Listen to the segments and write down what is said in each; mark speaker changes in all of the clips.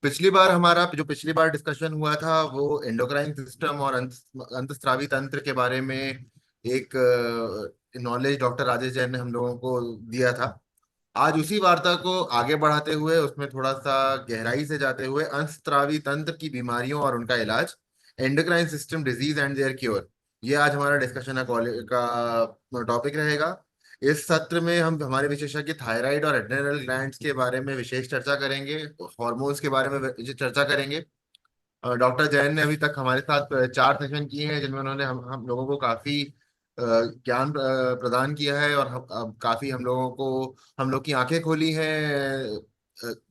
Speaker 1: पिछली बार डिस्कशन हुआ था वो एंडोक्राइन सिस्टम और अंतस्रावी तंत्र के बारे में एक नॉलेज डॉक्टर राजेश जैन ने हम लोगों को दिया था। आज उसी वार्ता को आगे बढ़ाते हुए उसमें थोड़ा सा गहराई से जाते हुए अंतस्रावी तंत्र की बीमारियों और उनका इलाज, endocrine system disease and their cure, ये आज हमारा डिस्कशन का टॉपिक रहेगा। इस सत्र में हम हमारे विशेषज्ञ थायराइड और एड्रेनल ग्लैंड्स के बारे में विशेष चर्चा करेंगे, हार्मोन्स के बारे में चर्चा करेंगे। डॉक्टर जैन ने अभी तक हमारे साथ 4 सेशन किए हैं जिनमें उन्होंने हम लोगों को काफी ज्ञान प्रदान किया है, और काफी हम लोग की आंखें खोली हैं।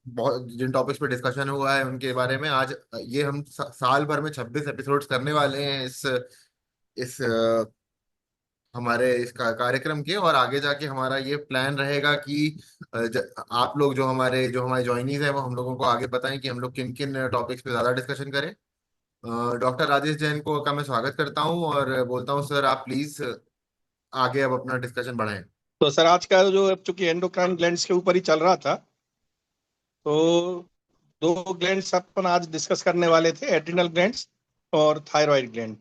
Speaker 1: बहुत जिन टॉपिक्स पे डिस्कशन हुआ है उनके बारे में आज ये हम साल भर में 26 एपिसोड्स करने वाले हैं इस हमारे इस कार्यक्रम के। और आगे जाके हमारा ये प्लान रहेगा कि आप लोग जो हमारे ज्वाइनीज हैं वो हम लोगों को आगे बताएं कि हम लोग किन किन टॉपिक्स पे ज्यादा डिस्कशन करें। डॉक्टर राजेश जैन को का मैं स्वागत करता हूं और बोलता हूं, सर आप प्लीज आगे अब अपना डिस्कशन बढ़ाएं।
Speaker 2: तो सर, आज का जो अब चूंकि एंडोक्राइन ग्लैंड्स के ऊपर ही चल रहा था, तो दो ग्लैंड्स अपन आज डिस्कस करने वाले थे, एड्रिनल ग्लैंड्स और थायराइड ग्लैंड।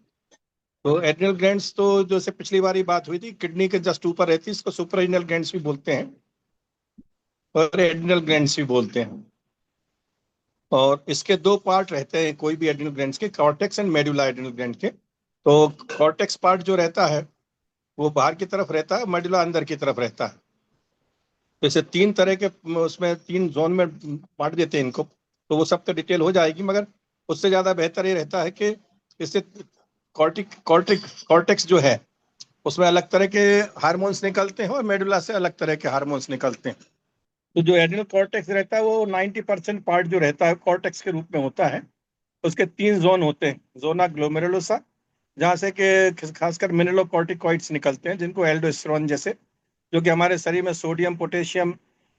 Speaker 2: तो एड्रिनल ग्लैंड्स तो जैसे पिछली बार ही बात हुई थी, किडनी के जस्ट ऊपर रहती है, इसको सुप्राइनल ग्लैंड्स भी बोलते हैं और एड्रिनल ग्लैंड्स भी बोलते हैं। और इसके दो पार्ट रहते हैं कोई भी एड्रिनल ग्लैंड्स के, cortex and medulla adrenal gland के। तो कॉर्टेक्स पार्ट जो रहता है वो बाहर की तरफ रहता है, मेडुला अंदर की तरफ रहता है। तो इसे तीन तरह के उसमें 3 जोन में बांट देते हैं इनको। तो वो सब तो डिटेल हो जाएगी, मगर उससे ज्यादा बेहतर ये रहता है कि इससे कॉर्टेक्स जो है उसमें अलग तरह के हार्मोन्स निकलते हैं और मेडुला से अलग तरह के हार्मोन्स निकलते हैं। तो जो एड्रिनल कॉर्टेक्स रहता है वो 90% पार्ट जो रहता है कॉर्टेक्स के रूप में होता है। उसके 3 जोन होते हैं, जोना ग्लोमेरुलोसा, जहाँ से कि खासकर मिनरलोकॉर्टिकॉइड्स निकलते हैं, जिनको एल्डोस्टेरोन जैसे, जो कि हमारे शरीर में सोडियम पोटेशियम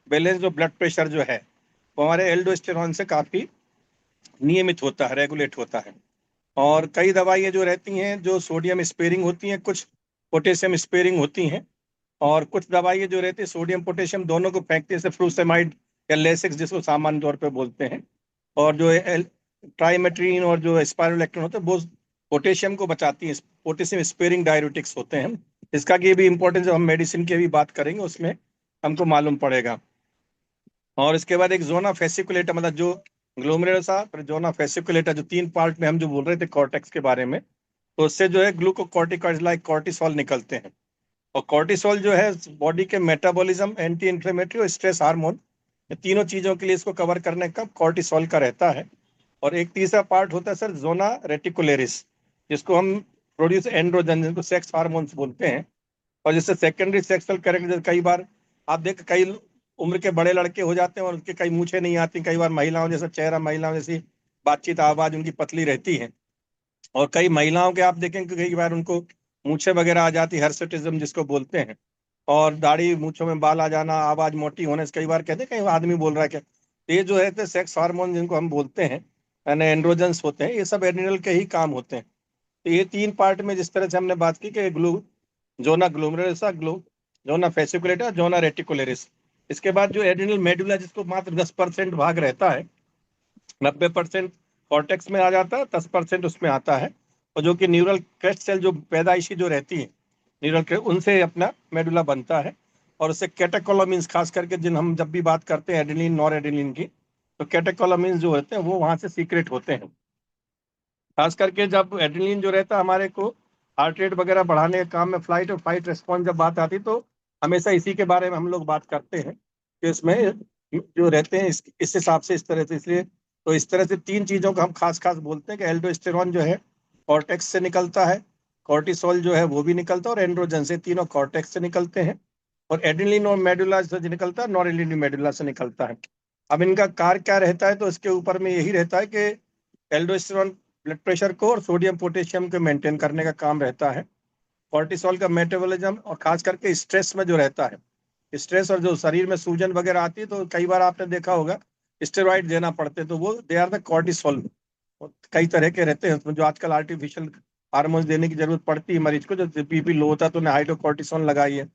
Speaker 2: बैलेंस, जो ब्लड प्रेशर जो है वो हमारे एल्डोस्टेरोन से काफी नियमित होता है, रेगुलेट होता है। और कई दवाइयाँ जो रहती हैं जो सोडियम स्पेयरिंग होती हैं, कुछ पोटेशियम स्पेयरिंग होती हैं, और कुछ दवाइयाँ जो रहती है सोडियम पोटेशियम दोनों को फेंकती है, जैसे फ्रूसेमाइड या लेसिक्स जिसको सामान्य तौर पे बोलते हैं। और जो ट्राइमेट्रीन और जो स्पाइरोलेक्टिन होते हैं वो पोटेशियम को बचाती है, पोटेशियम स्पेयरिंग डाययूरेटिक्स होते हैं। इसका की भी इंपॉर्टेंस, हम मेडिसिन की भी बात करेंगे उसमें हमको मालूम पड़ेगा। और इसके बाद एक जोना फेसिकुलेटा, मतलब जो ग्लोमेरुलोसा फिर जोना फेसिकुलेटा, जो 3 पार्ट में हम जो बोल रहे थे कॉर्टेक्स के बारे में, तो उससे जो है ग्लूकोकॉर्टिकॉइड्स लाइक कॉर्टिसोल निकलते हैं। और कॉर्टिसोल जो है बॉडी के मेटाबॉलिज्म, एंटी इंफ्लेमेटरी और स्ट्रेस हार्मोन, ये तीनों चीजों के लिए इसको कवर करने का कॉर्टिसोल का रहता है। और एक तीसरा पार्ट होता है सर जोना रेटिकुलेरिस, जिसको हम प्रोड्यूस एंड्रोजन, जिसको सेक्स हार्मोन्स बोलते हैं। और जिससे सेकेंडरी सेक्सुअल कैरेक्टर, कई बार आप देख कई उम्र के बड़े लड़के हो जाते हैं और उनके कई मूछें नहीं आती, कई बार महिलाओं जैसा चेहरा, महिलाओं जैसी बातचीत, आवाज उनकी पतली रहती है। और कई महिलाओं के आप देखें कि कई बार उनको मूछें वगैरह आ जाती, हर्सटिज्म जिसको बोलते हैं, और दाढ़ी मूछों में बाल आ जाना, आवाज मोटी होने से कई बार कहते हैं कहीं आदमी बोल रहा है क्या। तो ये जो है तो सेक्स हार्मोन जिनको हम बोलते हैं, यानी एंड्रोजन्स होते हैं, ये सब एड्रिनल के ही काम होते हैं। तो ये 3 पार्ट में जिस तरह से हमने बात की कि जोना ग्लोमेरुलोसा, जोना फेसिकुलेटा, जोना रेटिकुलेरिस। इसके बाद जो एड्रिनल मेडुला, जिसको मात्र 10% भाग रहता है, 90% कॉर्टेक्स में आ जाता है, 10% उसमें आता है। और जो कि न्यूरल क्रेस्ट सेल जो पैदाइशी जो रहती है न्यूरल क्रेस्ट, उनसे अपना मेडुला बनता है। और उससे कैटेकोलोमिन्स, खास करके जिन हम जब भी बात करते हैं एड्रिनलिन नॉर एड्रिनलिन की, तो कैटेकोलोमिन्स जो होते हैं वो वहां से सीक्रेट होते हैं। खास करके जब एड्रिनलिन जो रहता है हमारे को हार्ट रेट वगैरह बढ़ाने के काम में, फ्लाइट और फाइट रिस्पॉन्स जब बात आती तो हमेशा इसी के बारे में हम लोग बात करते हैं कि इसमें जो रहते हैं इस हिसाब से, इस तरह से, इसलिए तो इस तरह से 3 चीजों का हम खास खास बोलते हैं कि एल्डोस्टेरॉन जो है कॉर्टेक्स से निकलता है, कॉर्टिसोल जो है वो भी निकलता है, और एंड्रोजन से, तीनों कॉर्टेक्स से निकलते हैं। और एड्रिनलिन और मेडुला से निकलता है, नॉरेड्रेनालिन मेडुला से निकलता है। अब इनका कार्य क्या रहता है, तो इसके ऊपर में यही रहता है कि एल्डोस्टेरॉन ब्लड प्रेशर को और सोडियम पोटेशियम को मेंटेन करने का काम रहता है। कॉर्टिसोल का मेटाबॉलिज्म, और खास करके स्ट्रेस में जो रहता है, स्ट्रेस और जो शरीर में सूजन वगैरह आती है तो कई बार आपने देखा होगा स्टेरॉइड देना पड़ते, तो वो दे आर द कॉर्टिसोल, कई तरह के रहते हैं उसमें, जो आजकल आर्टिफिशियल हार्मोन्स देने की जरूरत पड़ती है मरीज को। जो बीपी लो होता है तो उन्हें हाइड्रोकोर्टिसोन लगाई है,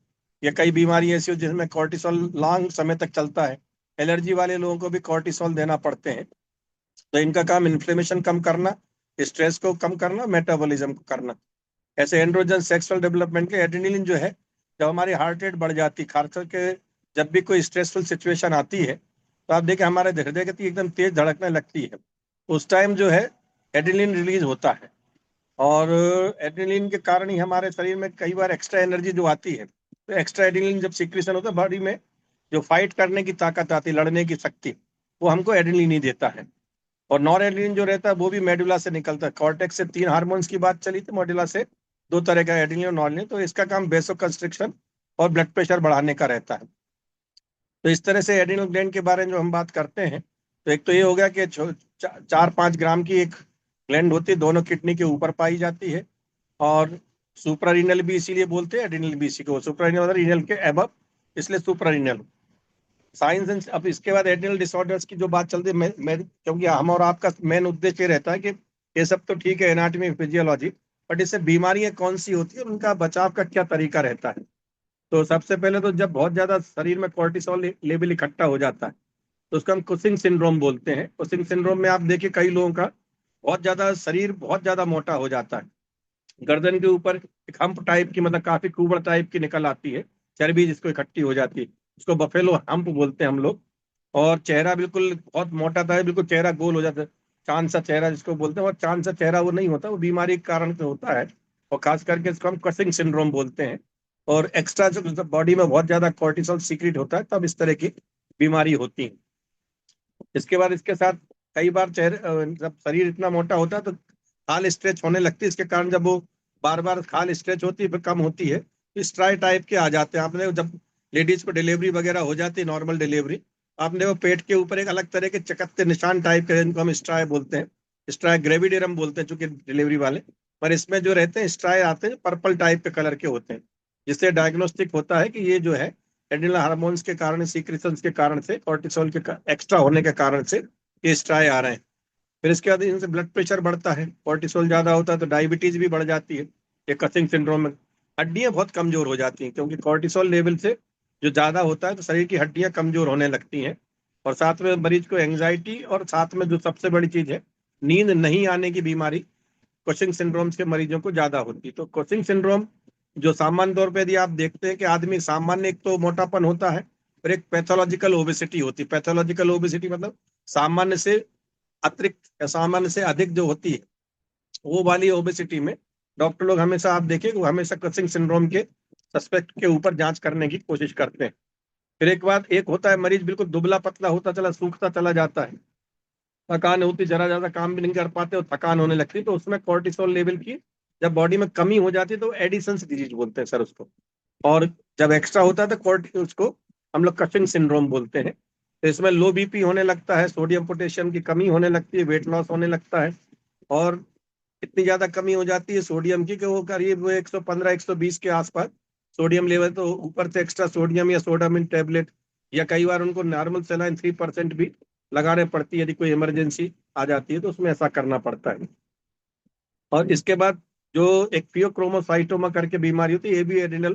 Speaker 2: या कई बीमारी ऐसी हो जिसमें कोर्टिसोल लॉन्ग समय तक चलता है। एलर्जी वाले लोगों को भी कोर्टिसोल देना पड़ते हैं। तो इनका काम इन्फ्लेमेशन कम करना, स्ट्रेस को कम करना, मेटाबॉलिज्म को करना। ऐसे एंड्रोजन सेक्सुअल डेवलपमेंट के एड्रेनलिन जो है, जब हमारी हार्ट रेट बढ़ जाती है, खास करके जब भी कोई स्ट्रेसफुल सिचुएशन आती है, तो आप देखें हमारे हृदय गति एकदम तेज धड़कने लगती है। उस टाइम जो है एड्रेनलिन रिलीज होता है, और एड्रेनलिन के कारण ही हमारे शरीर में कई बार एक्स्ट्रा एनर्जी जो आती है, तो एक्स्ट्रा एड्रेनलिन जब सिक्रीशन होता है बॉडी में, जो फाइट करने की ताकत आती है, लड़ने की शक्ति, वो हमको एड्रेनलिन ही देता है। और नॉर एड्रेनलिन जो रहता है वो भी मेडुला से निकलता है। कॉर्टेक्स से 3 हार्मोन्स की बात चली थी, मेडुला से 2 तरह का एड्रेनलिन और नॉरलिन। तो इसका काम वेसो कंस्ट्रिक्शन और ब्लड प्रेशर बढ़ाने का रहता है। तो इस तरह से एड्रिनल ग्लैंड के बारे में जो हम बात करते हैं, तो एक तो ये हो गया कि 4-5 ग्राम की एक ग्लैंड होती है, दोनों किडनी के ऊपर पाई जाती है। और सुप्रारीनल भी इसीलिए बोलते हैं, एड्रिनल भी इसी को, सुप्रारीनल मतलब रीनल के एबव, इसलिए सुप्रारीनल। साइंस एंड अब इसके बाद एड्रिनल डिसऑर्डर्स की जो बात चलती है, क्योंकि हम और आपका मेन उद्देश्य ये रहता है कि ये सब तो ठीक है एनाटॉमी फिजियोलॉजी, बट इससे बीमारियां कौन सी होती है, उनका बचाव का क्या तरीका रहता है। तो सबसे पहले तो जब बहुत ज्यादा शरीर में कोर्टिसोल लेवल इकट्ठा हो जाता है, तो उसको हम कुशिंग सिंड्रोम बोलते हैं। कुशिंग सिंड्रोम में आप देखिए कई लोगों का बहुत ज्यादा शरीर बहुत ज्यादा मोटा हो जाता है, गर्दन के ऊपर एक हम्प टाइप की, मतलब काफी कुबड़ टाइप की निकल आती है, चर्बी जिसको इकट्ठी हो जाती है, उसको बफेलो हम्प बोलते हैं हम लोग। और चेहरा बिल्कुल बहुत मोटा था, बिल्कुल चेहरा गोल हो जाता है, चांद सा चेहरा जिसको बोलते हैं। और चांद सा चेहरा वो नहीं होता, वो बीमारी के कारण से होता है, और खास करके इसको हम कशिंग सिंड्रोम बोलते हैं। और एक्स्ट्रा जो बॉडी में बहुत ज्यादा कोर्टिसोल सीक्रेट होता है, तब इस तरह की बीमारी होती है। इसके बाद इसके साथ कई बार चेहरे जब शरीर इतना मोटा होता है तो खाल स्ट्रेच होने लगती है। इसके कारण जब वो बार बार खाल स्ट्रेच होती है, फिर कम होती है, तो स्ट्राई टाइप के आ जाते हैं। आपने जब लेडीज को डिलीवरी वगैरह हो जाती है, नॉर्मल डिलीवरी, आपने वो पेट के ऊपर एक अलग तरह के चकत्ते निशान टाइप के, जिनको हम स्ट्राई बोलते हैं, स्ट्राई ग्रेविडेरम बोलते हैं चूंकि डिलीवरी वाले। पर इसमें जो रहते हैं स्ट्राई आते हैं पर्पल टाइप के कलर के होते हैं, जिससे डायग्नोस्टिक होता है कि ये जो है एड्रिनल हार्मोन्स के कारण, सीक्रेशंस के कारण से, कोर्टिसोल के एक्स्ट्रा होने के कारण से ये स्ट्राई आ रहे हैं। फिर इसके बाद इनसे ब्लड प्रेशर बढ़ता है, कोर्टिसोल ज्यादा होता है तो डायबिटीज भी बढ़ जाती है। ये कसिंग सिंड्रोम में हड्डियां बहुत कमजोर हो जाती हैं, क्योंकि कोर्टिसोल लेवल से जो ज्यादा होता है तो शरीर की हड्डियां कमजोर होने लगती हैं। और साथ में मरीज को एंग्जाइटी, और साथ में जो सबसे बड़ी चीज है, नींद नहीं आने की बीमारी कोशिंग सिंड्रोम के मरीजों को ज्यादा होती है। तो कोशिंग सिंड्रोम जो सामान्य तौर पे यदि आप देखते हैं कि आदमी सामान्य एक तो मोटापन होता है, और एक पैथोलॉजिकल ओबेसिटी होती है। पैथोलॉजिकल ओबेसिटी मतलब सामान्य से अतिरिक्त या सामान्य से अधिक जो होती है, वो वाली ओबेसिटी में डॉक्टर लोग हमेशा, आप देखिए, वो हमेशा क्रचिंग सिंड्रोम के सस्पेक्ट के ऊपर जांच करने की कोशिश करते हैं। फिर एक बात एक होता है, मरीज बिल्कुल दुबला पतला होता चला, सूखता चला जाता है, थकान होती, जरा ज्यादा काम भी नहीं कर पाते और थकान होने लगती, तो उसमें कोर्टिसोल लेवल की जब बॉडी में कमी हो जाती है तो एडिशंस डिजीज बोलते हैं सर उसको। और जब एक्स्ट्रा होता है तो उसको हम लोग कशिंग सिंड्रोम बोलते हैं। तो इसमें लो बीपी होने लगता है, सोडियम पोटेशियम की कमी होने लगती है, वेट लॉस होने लगता है। और इतनी ज्यादा कमी हो जाती है सोडियम की कि वो करीब 115-120 के आसपास सोडियम लेवल, तो ऊपर से एक्स्ट्रा सोडियम या सोडामिन टेबलेट, या कई बार उनको नॉर्मल सेलाइन 3% भी लगाने पड़ती है, यदि कोई इमरजेंसी आ जाती है तो उसमें ऐसा करना पड़ता है। और इसके बाद जो एक फियोक्रोमोसाइटोमा करके बीमारी होती है, ये भी एड्रिनल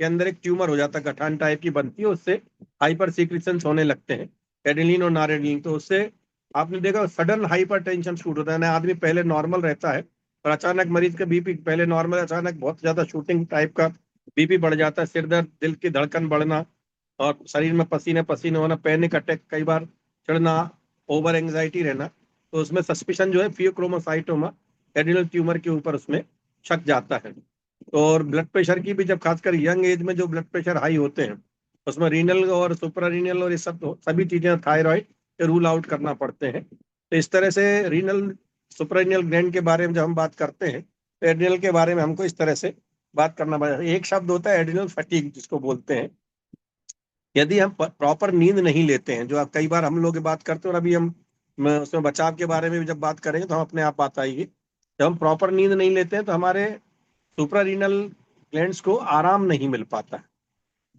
Speaker 2: के अंदर एक ट्यूमर हो जाता है, गठान टाइप की बनती है, उससे हाइपर सीक्रेशंस होने लगते हैं, एड्रेनलिन और नॉरेड्रेनलिन। तो उससे आपने देखा सडन हाइपर टेंशन शूट होता है ना, आदमी पहले नॉर्मल रहता है और अचानक मरीज का बीपी पहले नॉर्मल, अचानक बहुत ज्यादा शूटिंग टाइप का बीपी बढ़ जाता है, सिर दर्द, दिल की धड़कन बढ़ना, और शरीर में पसीने पसीने होना, पैनिक अटैक कई बार चढ़ना, ओवर एंग्जाइटी रहना। तो उसमें सस्पिशन जो है फियोक्रोमोसाइटोमा एड्रिनल ट्यूमर के ऊपर उसमें शक जाता है। और ब्लड प्रेशर की भी, जब खासकर यंग एज में जो ब्लड प्रेशर हाई होते हैं, उसमें रीनल और सुपरारीनल और ये सब सभी चीजें, थायराइड रूल आउट करना पड़ते हैं। तो इस तरह से रीनल सुपरारीनल ग्लैंड के बारे में जब हम बात करते हैं, तो एड्रिनल के बारे में हमको इस तरह से बात करना पड़ेगा। एक शब्द होता है एड्रिनल फटीग जिसको बोलते हैं। यदि हम प्रॉपर नींद नहीं लेते हैं, जो आप कई बार हम लोग बात करते हैं, और अभी हम उसमें बचाव के बारे में भी जब बात करेंगे तो हम अपने आप बात आएगी। जब हम प्रॉपर नींद नहीं लेते हैं तो हमारे सुप्रारीनल ग्लैंड्स को आराम नहीं मिल पाता है,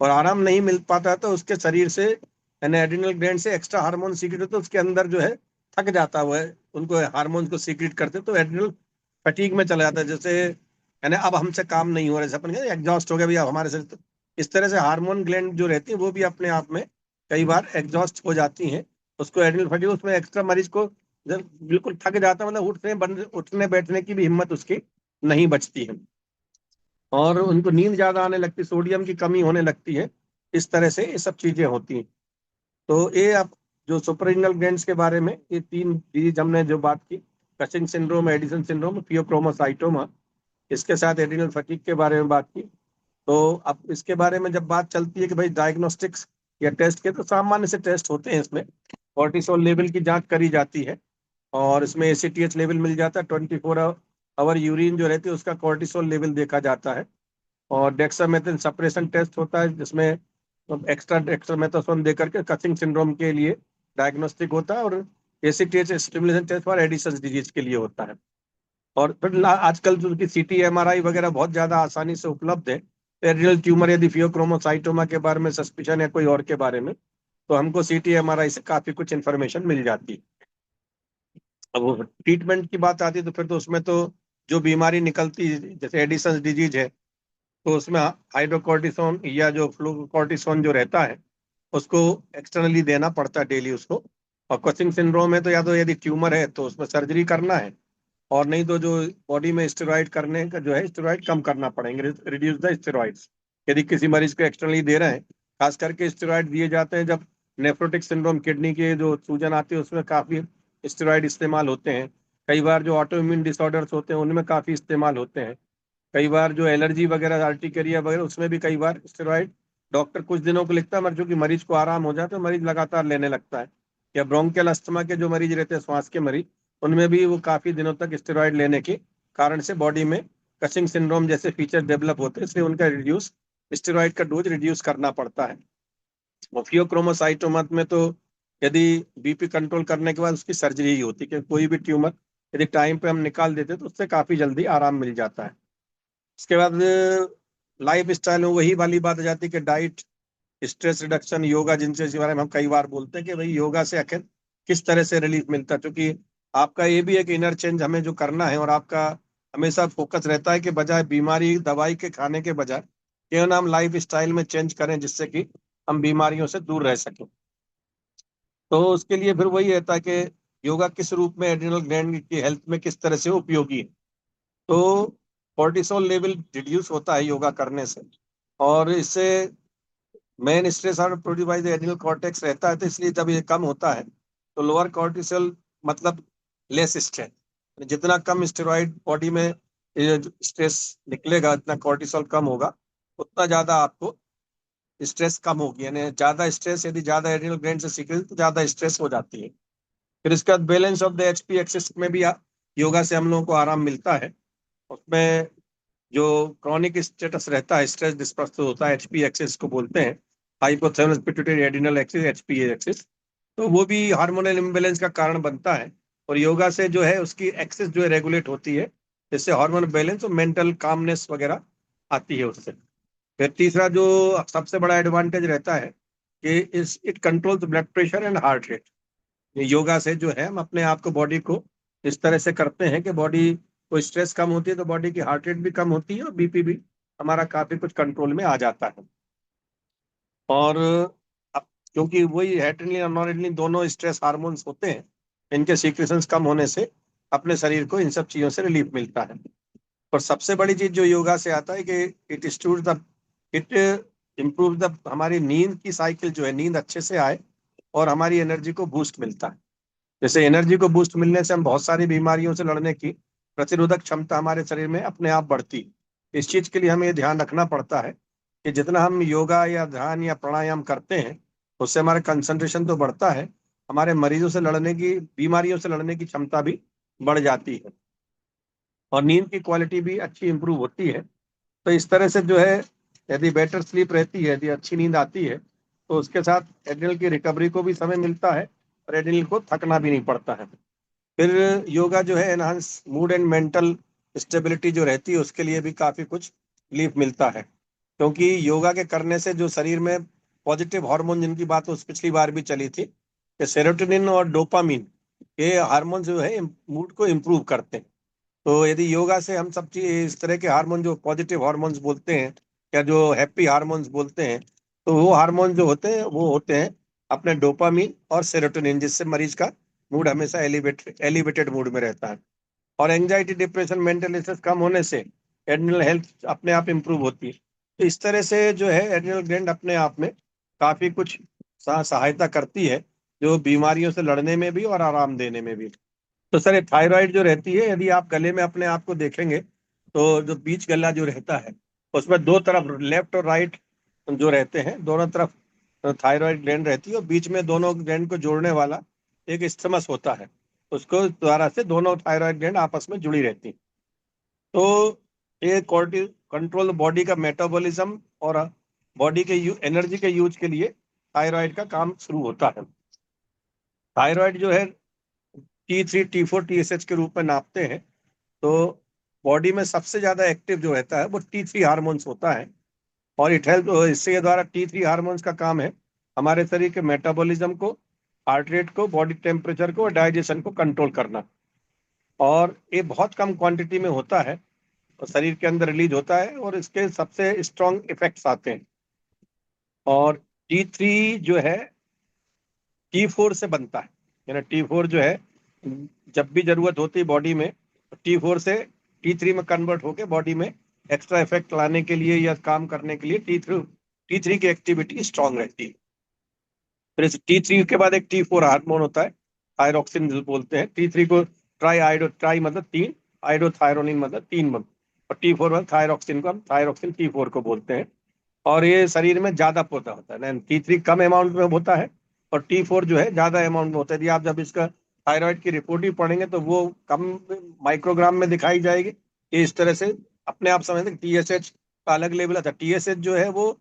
Speaker 2: और आराम नहीं मिल पाता है तो उसके शरीर से, यानी एड्रिनल ग्लैंड से एक्स्ट्रा हार्मोन सीक्रेट होता है, उसके अंदर जो है थक जाता हुआ है, उनको हार्मोन्स को सीक्रेट करते हैं, तो एड्रिनल फटीग में चला जाता है, जैसे यानी अब हमसे काम नहीं हो रहा है, अपन एग्जॉस्ट हो गया भैया हमारे से। तो इस तरह से हार्मोन ग्लैंड जो रहती है वो भी अपने आप में कई बार एग्जॉस्ट हो जाती हैं, उसको एड्रिनल फटीग, उसमें एक्स्ट्रा मरीज को जब बिल्कुल थक जाता है, मतलब उठने बैठने की भी हिम्मत उसकी नहीं बचती है, और उनको नींद ज्यादा आने लगती है, सोडियम की कमी होने लगती है। इस तरह से ये सब चीजें होती हैं। तो ये आप जो सुपररिनल ग्लैंड्स के बारे में ये 3 डिजीज हमने जो बात की, कचिंग सिंड्रोम, एडिसन सिंड्रोम, फियोक्रोमोसाइटोमा, इसके साथ एड्रिनल फटीग के बारे में बात की। तो अब इसके बारे में जब बात चलती है कि भाई डायग्नोस्टिक्स या टेस्ट के, तो सामान्य से टेस्ट होते हैं। इसमें कॉर्टिसोल लेवल की जांच करी जाती है, और इसमें एसीटीएच लेवल मिल जाता है, 24 आवर यूरिन जो रहती है उसका कॉर्टिसोल लेवल देखा जाता है, और डेक्सामेथासोन सप्रेशन टेस्ट होता है, जिसमें एक्स्ट्रा डेक्सामेथासोन देकर के कचिंग सिंड्रोम के लिए डायग्नोस्टिक होता है, और ACTH stimulation test for Addison disease के लिए होता है। और फिर आजकल जो कि सीटी एमआरआई वगैरह बहुत ज्यादा आसानी से उपलब्ध है, एड्रिनल ट्यूमर यदि फियोक्रोमोसाइटोमा के बारे में सस्पिशन है कोई और के बारे में, तो हमको सीटी एमआरआई से काफी कुछ इंफॉर्मेशन मिल जाती है। अब वो ट्रीटमेंट की बात आती है, तो फिर तो उसमें तो जो बीमारी निकलती है, जैसे एडिशन डिजीज है, तो उसमें हाइड्रोकोर्टिसोन या जो फ्लूकोर्टिसोन जो रहता है उसको एक्सटर्नली देना पड़ता है डेली उसको। और कचिंग सिंड्रोम है तो या तो यदि ट्यूमर है तो उसमें सर्जरी करना है, और नहीं तो जो बॉडी में स्टेरॉइड करने का जो है, स्टेरॉइड कम करना पड़ेंगे, रिड्यूस द स्टेरॉइड्स, यदि किसी मरीज को एक्सटर्नली दे रहे हैं। खास करके स्टेरॉइड दिए जाते हैं जब नेफ्रोटिक सिंड्रोम, किडनी के जो सूजन आती है उसमें काफी स्टेरॉइड इस्तेमाल होते हैं। कई बार जो ऑटो इम्यून डिसऑर्डर्स होते हैं उनमें काफी इस्तेमाल होते हैं। कई बार जो एलर्जी वगैरह, आर्टिकेरिया वगैरह, उसमें भी कई बार स्टेरॉइड डॉक्टर कुछ दिनों को लिखता है, मगर चूंकि मरीज को आराम हो जाए तो मरीज लगातार लेने लगता है। या ब्रोंकियल अस्थमा के जो मरीज रहते हैं, श्वास के मरीज, उनमें भी वो काफी दिनों तक स्टेरॉइड लेने के कारण से बॉडी में कचिंग सिंड्रोम जैसे फीचर डेवलप होते हैं, इसलिए उनका रिड्यूस स्टेरॉइड का डोज रिड्यूस करना पड़ता है। फियोक्रोमोसाइटोमा में तो यदि बीपी कंट्रोल करने के बाद उसकी सर्जरी ही होती है, कि कोई भी ट्यूमर यदि टाइम पे हम निकाल देते तो उससे काफी जल्दी आराम मिल जाता है। इसके बाद लाइफ स्टाइल में वही वाली बात आ जाती है कि डाइट, स्ट्रेस रिडक्शन, योगा, जिनसे इस बारे में हम कई बार बोलते हैं कि भाई योगा से आखिर किस तरह से रिलीफ मिलता है, क्योंकि आपका ये भी एक इनर चेंज हमें जो करना है, और आपका हमेशा फोकस रहता है कि बजाय बीमारी दवाई के खाने के बजाय क्यों ना हम लाइफ स्टाइल में चेंज करें, जिससे कि हम बीमारियों से दूर रह सकें। तो उसके लिए फिर वही रहता है कि योगा किस रूप में एड्रिनल ग्लैंड की हेल्थ में किस तरह से उपयोगी है। तो कॉर्टिसोल लेवल रिड्यूस होता है योगा करने से, और इससे मेन स्ट्रेस और produce by the adrenal cortex रहता है, तो इसलिए जब ये कम होता है तो लोअर कॉर्टिसोल मतलब लेस स्ट्रेस, जितना कम स्टेरॉइड बॉडी में स्ट्रेस निकलेगा, इतना कॉर्टिसोल कम होगा, उतना ज्यादा आपको स्ट्रेस कम होगी। यानी ज्यादा स्ट्रेस यदि ज्यादा एड्रिनल ग्लैंड से सीक्रेट तो ज्यादा स्ट्रेस हो जाती है। फिर इसके बाद balance of the HP axis में भी योगा से हम लोगों को आराम मिलता है। उसमें जो क्रॉनिक स्टेटस रहता है, स्ट्रेस डिस्पर्स होता है, एचपी एक्सिस को बोलते हैं, hypothalamus pituitary adrenal axis, HP axis, तो वो भी हार्मोनल इम्बेलेंस का कारण बनता है। और योगा से जो है उसकी एक्सिस जो है रेगुलेट होती है, जिससे हार्मोन बैलेंस और मेंटल कामनेस वगैरह आती है उससे। फिर तीसरा जो सबसे बड़ा एडवांटेज रहता है कि इस it controls blood pressure and heart rate. Yoga से जो है हम अपने आप को, बॉडी को इस तरह से करते हैं कि बॉडी को स्ट्रेस कम होती है, तो बॉडी की हार्ट रेट भी कम होती है, और बीपी भी हमारा काफी कुछ कंट्रोल में आ जाता है। और अब क्योंकि वही एड्रेनलिन और नॉरएड्रेनलिन दोनों स्ट्रेस हार्मोन्स होते हैं, इनके सीक्रेशंस कम होने से अपने शरीर को इन सब चीजों से रिलीफ मिलता है। और सबसे बड़ी चीज जो योगा से आता है कि इट इम्प्रूव द हमारी नींद की साइकिल जो है, नींद अच्छे से आए और हमारी एनर्जी को बूस्ट मिलता है। जैसे एनर्जी को बूस्ट मिलने से हम बहुत सारी बीमारियों से लड़ने की प्रतिरोधक क्षमता हमारे शरीर में अपने आप बढ़ती है। इस चीज के लिए हमें ये ध्यान रखना पड़ता है कि जितना हम योगा या ध्यान या प्राणायाम करते हैं, उससे हमारा कंसंट्रेशन तो बढ़ता है, हमारे मरीजों से लड़ने की, बीमारियों से लड़ने की क्षमता भी बढ़ जाती है, और नींद की क्वालिटी भी अच्छी इंप्रूव होती है। तो इस तरह से जो है, यदि बेटर स्लीप रहती है, यदि अच्छी नींद आती है, तो उसके साथ एड्रिनल की रिकवरी को भी समय मिलता है, और एड्रिनल को थकना भी नहीं पड़ता है। फिर योगा जो है enhance mood and mental stability जो रहती है, उसके लिए भी काफी कुछ रिलीफ मिलता है, क्योंकि योगा के करने से जो शरीर में पॉजिटिव हार्मोन जिनकी बात उस पिछली बार भी चली थी, कि सेरोटोनिन और डोपामिन, ये हार्मोन जो है मूड को इम्प्रूव करते हैं। तो यदि योगा से हम सब चीज इस तरह के हार्मोन जो पॉजिटिव हार्मोन्स बोलते हैं या जो हैप्पी हार्मोन्स बोलते हैं, तो वो हार्मोन जो होते हैं वो होते हैं अपने डोपामीन और सेरोटोनिन, जिससे मरीज का मूड हमेशा एलिवेटेड मूड में रहता है। और एंजाइटी, डिप्रेशन, मेंटल स्ट्रेस कम होने से एड्रिनल हेल्थ अपने आप इंप्रूव होती है। तो इस तरह से जो है एड्रिनल ग्लैंड अपने आप में काफी कुछ सहायता करती है, जो बीमारियों से लड़ने में भी और आराम देने में भी। तो सर, ये थायराइड जो रहती है, यदि आप गले में अपने आप को देखेंगे तो जो बीच गला जो रहता है उसमें दो तरफ लेफ्ट और राइट जो रहते हैं, दोनों तरफ थायराइड ग्लैंड रहती है, और बीच में दोनों ग्लैंड को जोड़ने वाला एक स्थिमस होता है। उसको द्वारा से दोनों थायराइड ग्लैंड आपस में जुड़ी रहती हैं। तो ये कॉर्टी कंट्रोल बॉडी का मेटाबॉलिज्म और बॉडी के एनर्जी के यूज के लिए थायराइड का काम शुरू होता है। थायराइड जो है T3, T4, TSH के रूप में नापते हैं। तो बॉडी में सबसे ज्यादा एक्टिव जो रहता है वो T3 हार्मोन्स होता है। और इट हेल्प, इसके द्वारा T3 हार्मोन्स का काम है हमारे शरीर के मेटाबॉलिज्म को, हार्ट रेट को, बॉडी टेम्परेचर को और डाइजेशन को कंट्रोल करना। और ये बहुत कम क्वांटिटी में होता है और शरीर के अंदर रिलीज होता है, और इसके सबसे स्ट्रॉन्ग इफेक्ट्स आते हैं। और T3 जो है T4 से बनता है, यानी T4 जो है जब भी जरूरत होती है बॉडी में, T4 से T3 में कन्वर्ट होके बॉडी में एक्स्ट्रा इफेक्ट लाने के लिए या काम करने के लिए T3 की एक्टिविटी स्ट्रांग रहती है। फिर इस T3 के बाद एक T4 हार्मोन होता है, थायरोक्सिन बोलते हैं। T3 को ट्राई मतलब तीन, आइडोथायरोनिन मतलब तीन, और T4 मतलब थायरोक्सिन को हम थायरोक्सिन T4 को बोलते हैं। और ये शरीर में ज्यादा पोता होता है, T3 कम अमाउंट में होता है और T4 जो है ज्यादा अमाउंट में होता है। यदि आप जब इसका थायराइड की रिपोर्ट ही पढ़ेंगे तो वो कम माइक्रोग्राम में दिखाई जाएगी। ये इस तरह से अपने आप समझते हैं। TSH का अलग लेवल आता है। TSH जो है वो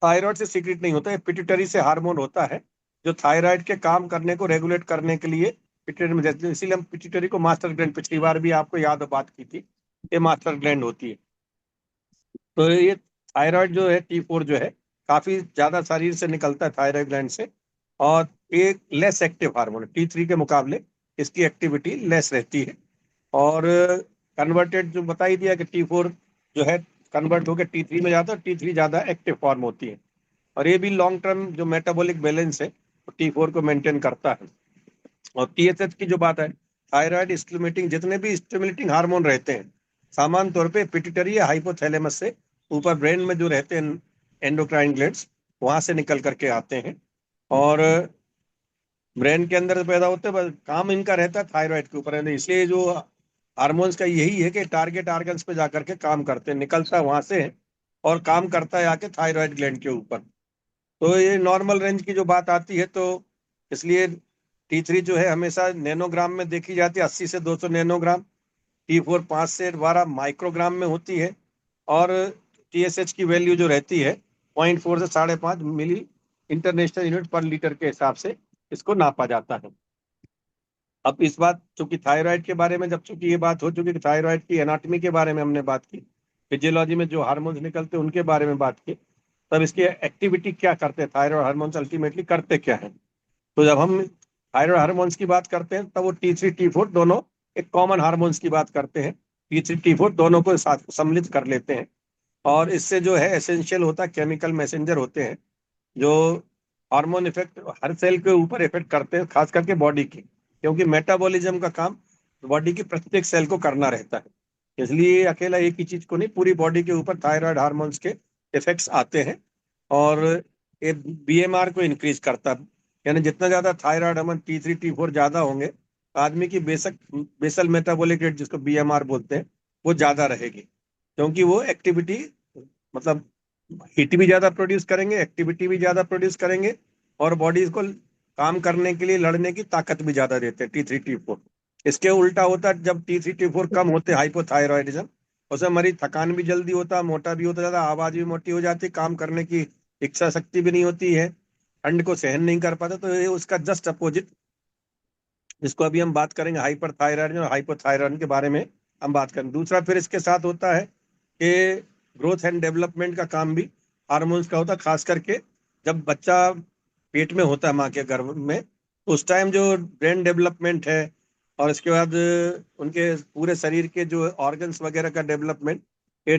Speaker 2: थायराइड से सीक्रेट नहीं होता है, पिट्यूटरी से हार्मोन होता है जो थायराइड के काम करने को रेगुलेट करने के लिए पिट्यूटरी में देते हैं। इसीलिए हम पिट्यूटरी को मास्टर ग्लैंड, पिछली बार भी आपको याद बात की थी, ये मास्टर ग्लैंड होती है। तो ये थायराइड जो है T4 जो है काफी ज्यादा शरीर से निकलता है थायराइड ग्लैंड से, और एक लेस एक्टिव हार्मोन है। T3 के मुकाबले इसकी एक्टिविटी लेस रहती है। और कन्वर्टेड जो बता ही दिया कि T4 जो है कन्वर्ट होकर T3 में जाता है, T3 ज्यादा एक्टिव फॉर्म होती है। और ये भी लॉन्ग टर्म जो मेटाबॉलिक बैलेंस है T4 को मेंटेन करता है। और TSH की जो बात है, थायराइड स्टिमुलेटिंग, जितने भी स्टिमुलेटिंग हार्मोन रहते हैं सामान्य तौर पे पिट्यूटरी या हाइपोथैलेमस से ऊपर ब्रेन में जो रहते हैं एंडोक्राइन ग्लैंड्स, वहां से निकल करके आते हैं और ब्रेन के अंदर पैदा होते हैं। बस काम इनका रहता है थायराइड के ऊपर है। इसलिए जो हार्मोन्स का यही है कि टारगेट ऑर्गन्स पे जाकर के काम करते हैं, निकलता है वहां से और काम करता है आके थायराइड ग्लैंड के ऊपर। तो ये नॉर्मल रेंज की जो बात आती है, तो इसलिए T3 जो है हमेशा नैनोग्राम में देखी जाती है, 80 से 200 नैनोग्राम। T4 5 से 12 माइक्रोग्राम में होती है। और TSH की वैल्यू जो रहती है 0.4 से 5.5 मिली इंटरनेशनल यूनिट पर लीटर के हिसाब से इसको नापा जाता है। अब इस बात चूंकि थायराइड के बारे में, जब चूंकि ये बात हो चुकी कि थायराइड की एनाटॉमी के बारे में हमने बात की, फिजियोलॉजी में जो हार्मोन्स निकलते हैं उनके बारे में बात की, तब इसकी एक्टिविटी क्या करते हैं, थायराइड हार्मोन्स अल्टीमेटली करते क्या है। तो जब हम थायराइड हार्मोन्स की बात करते हैं तब वो T3 T4 दोनों एक कॉमन हार्मोन्स की बात करते हैं। T3 T4 दोनों को साथ सम्मिलित कर लेते हैं। और इससे जो है एसेंशियल होता है, केमिकल मैसेंजर होते हैं जो हार्मोन इफेक्ट हर सेल के ऊपर इफेक्ट करते हैं, खास करके बॉडी की, क्योंकि मेटाबॉलिज्म का काम बॉडी की प्रत्येक सेल को करना रहता है। इसलिए अकेला एक ही चीज को नहीं, पूरी बॉडी के ऊपर थायराइड हार्मोन्स के इफेक्ट्स आते हैं। और ये BMR को इंक्रीज करता है, यानी जितना ज्यादा थायराइड हार्मोन T3 T4 ज्यादा होंगे, आदमी की बेसल मेटाबॉलिक रेट जिसको BMR बोलते हैं वो ज्यादा रहेगी, क्योंकि वो एक्टिविटी मतलब हीट भी ज्यादा प्रोड्यूस करेंगे, एक्टिविटी भी ज्यादा प्रोड्यूस करेंगे, और बॉडी को काम करने के लिए लड़ने की ताकत भी ज्यादा देते हैं T3 T4। इसके उल्टा होता है, जब T3 T4 कम होते हैं, हाइपोथायरॉयडिज्म, उसमें मरीज थकान भी जल्दी होता है, मोटा भी होता जाता है, आवाज भी मोटी हो जाती है, काम करने की इच्छा शक्ति भी नहीं होती है, ठंड को सहन नहीं कर पाता। तो ये उसका जस्ट अपोजिट, जिसको अभी हम बात करेंगे हाइपर थायराइड और हाइपोथायराइड के बारे में हम बात करें। दूसरा फिर इसके साथ होता है कि ग्रोथ एंड डेवलपमेंट का काम भी हार्मोन्स का होता है, खास करके जब बच्चा पेट में होता है माँ के गर्भ में, उस टाइम जो ब्रेन डेवलपमेंट है और इसके बाद उनके पूरे शरीर के जो ऑर्गन्स वगैरह का डेवलपमेंट, ये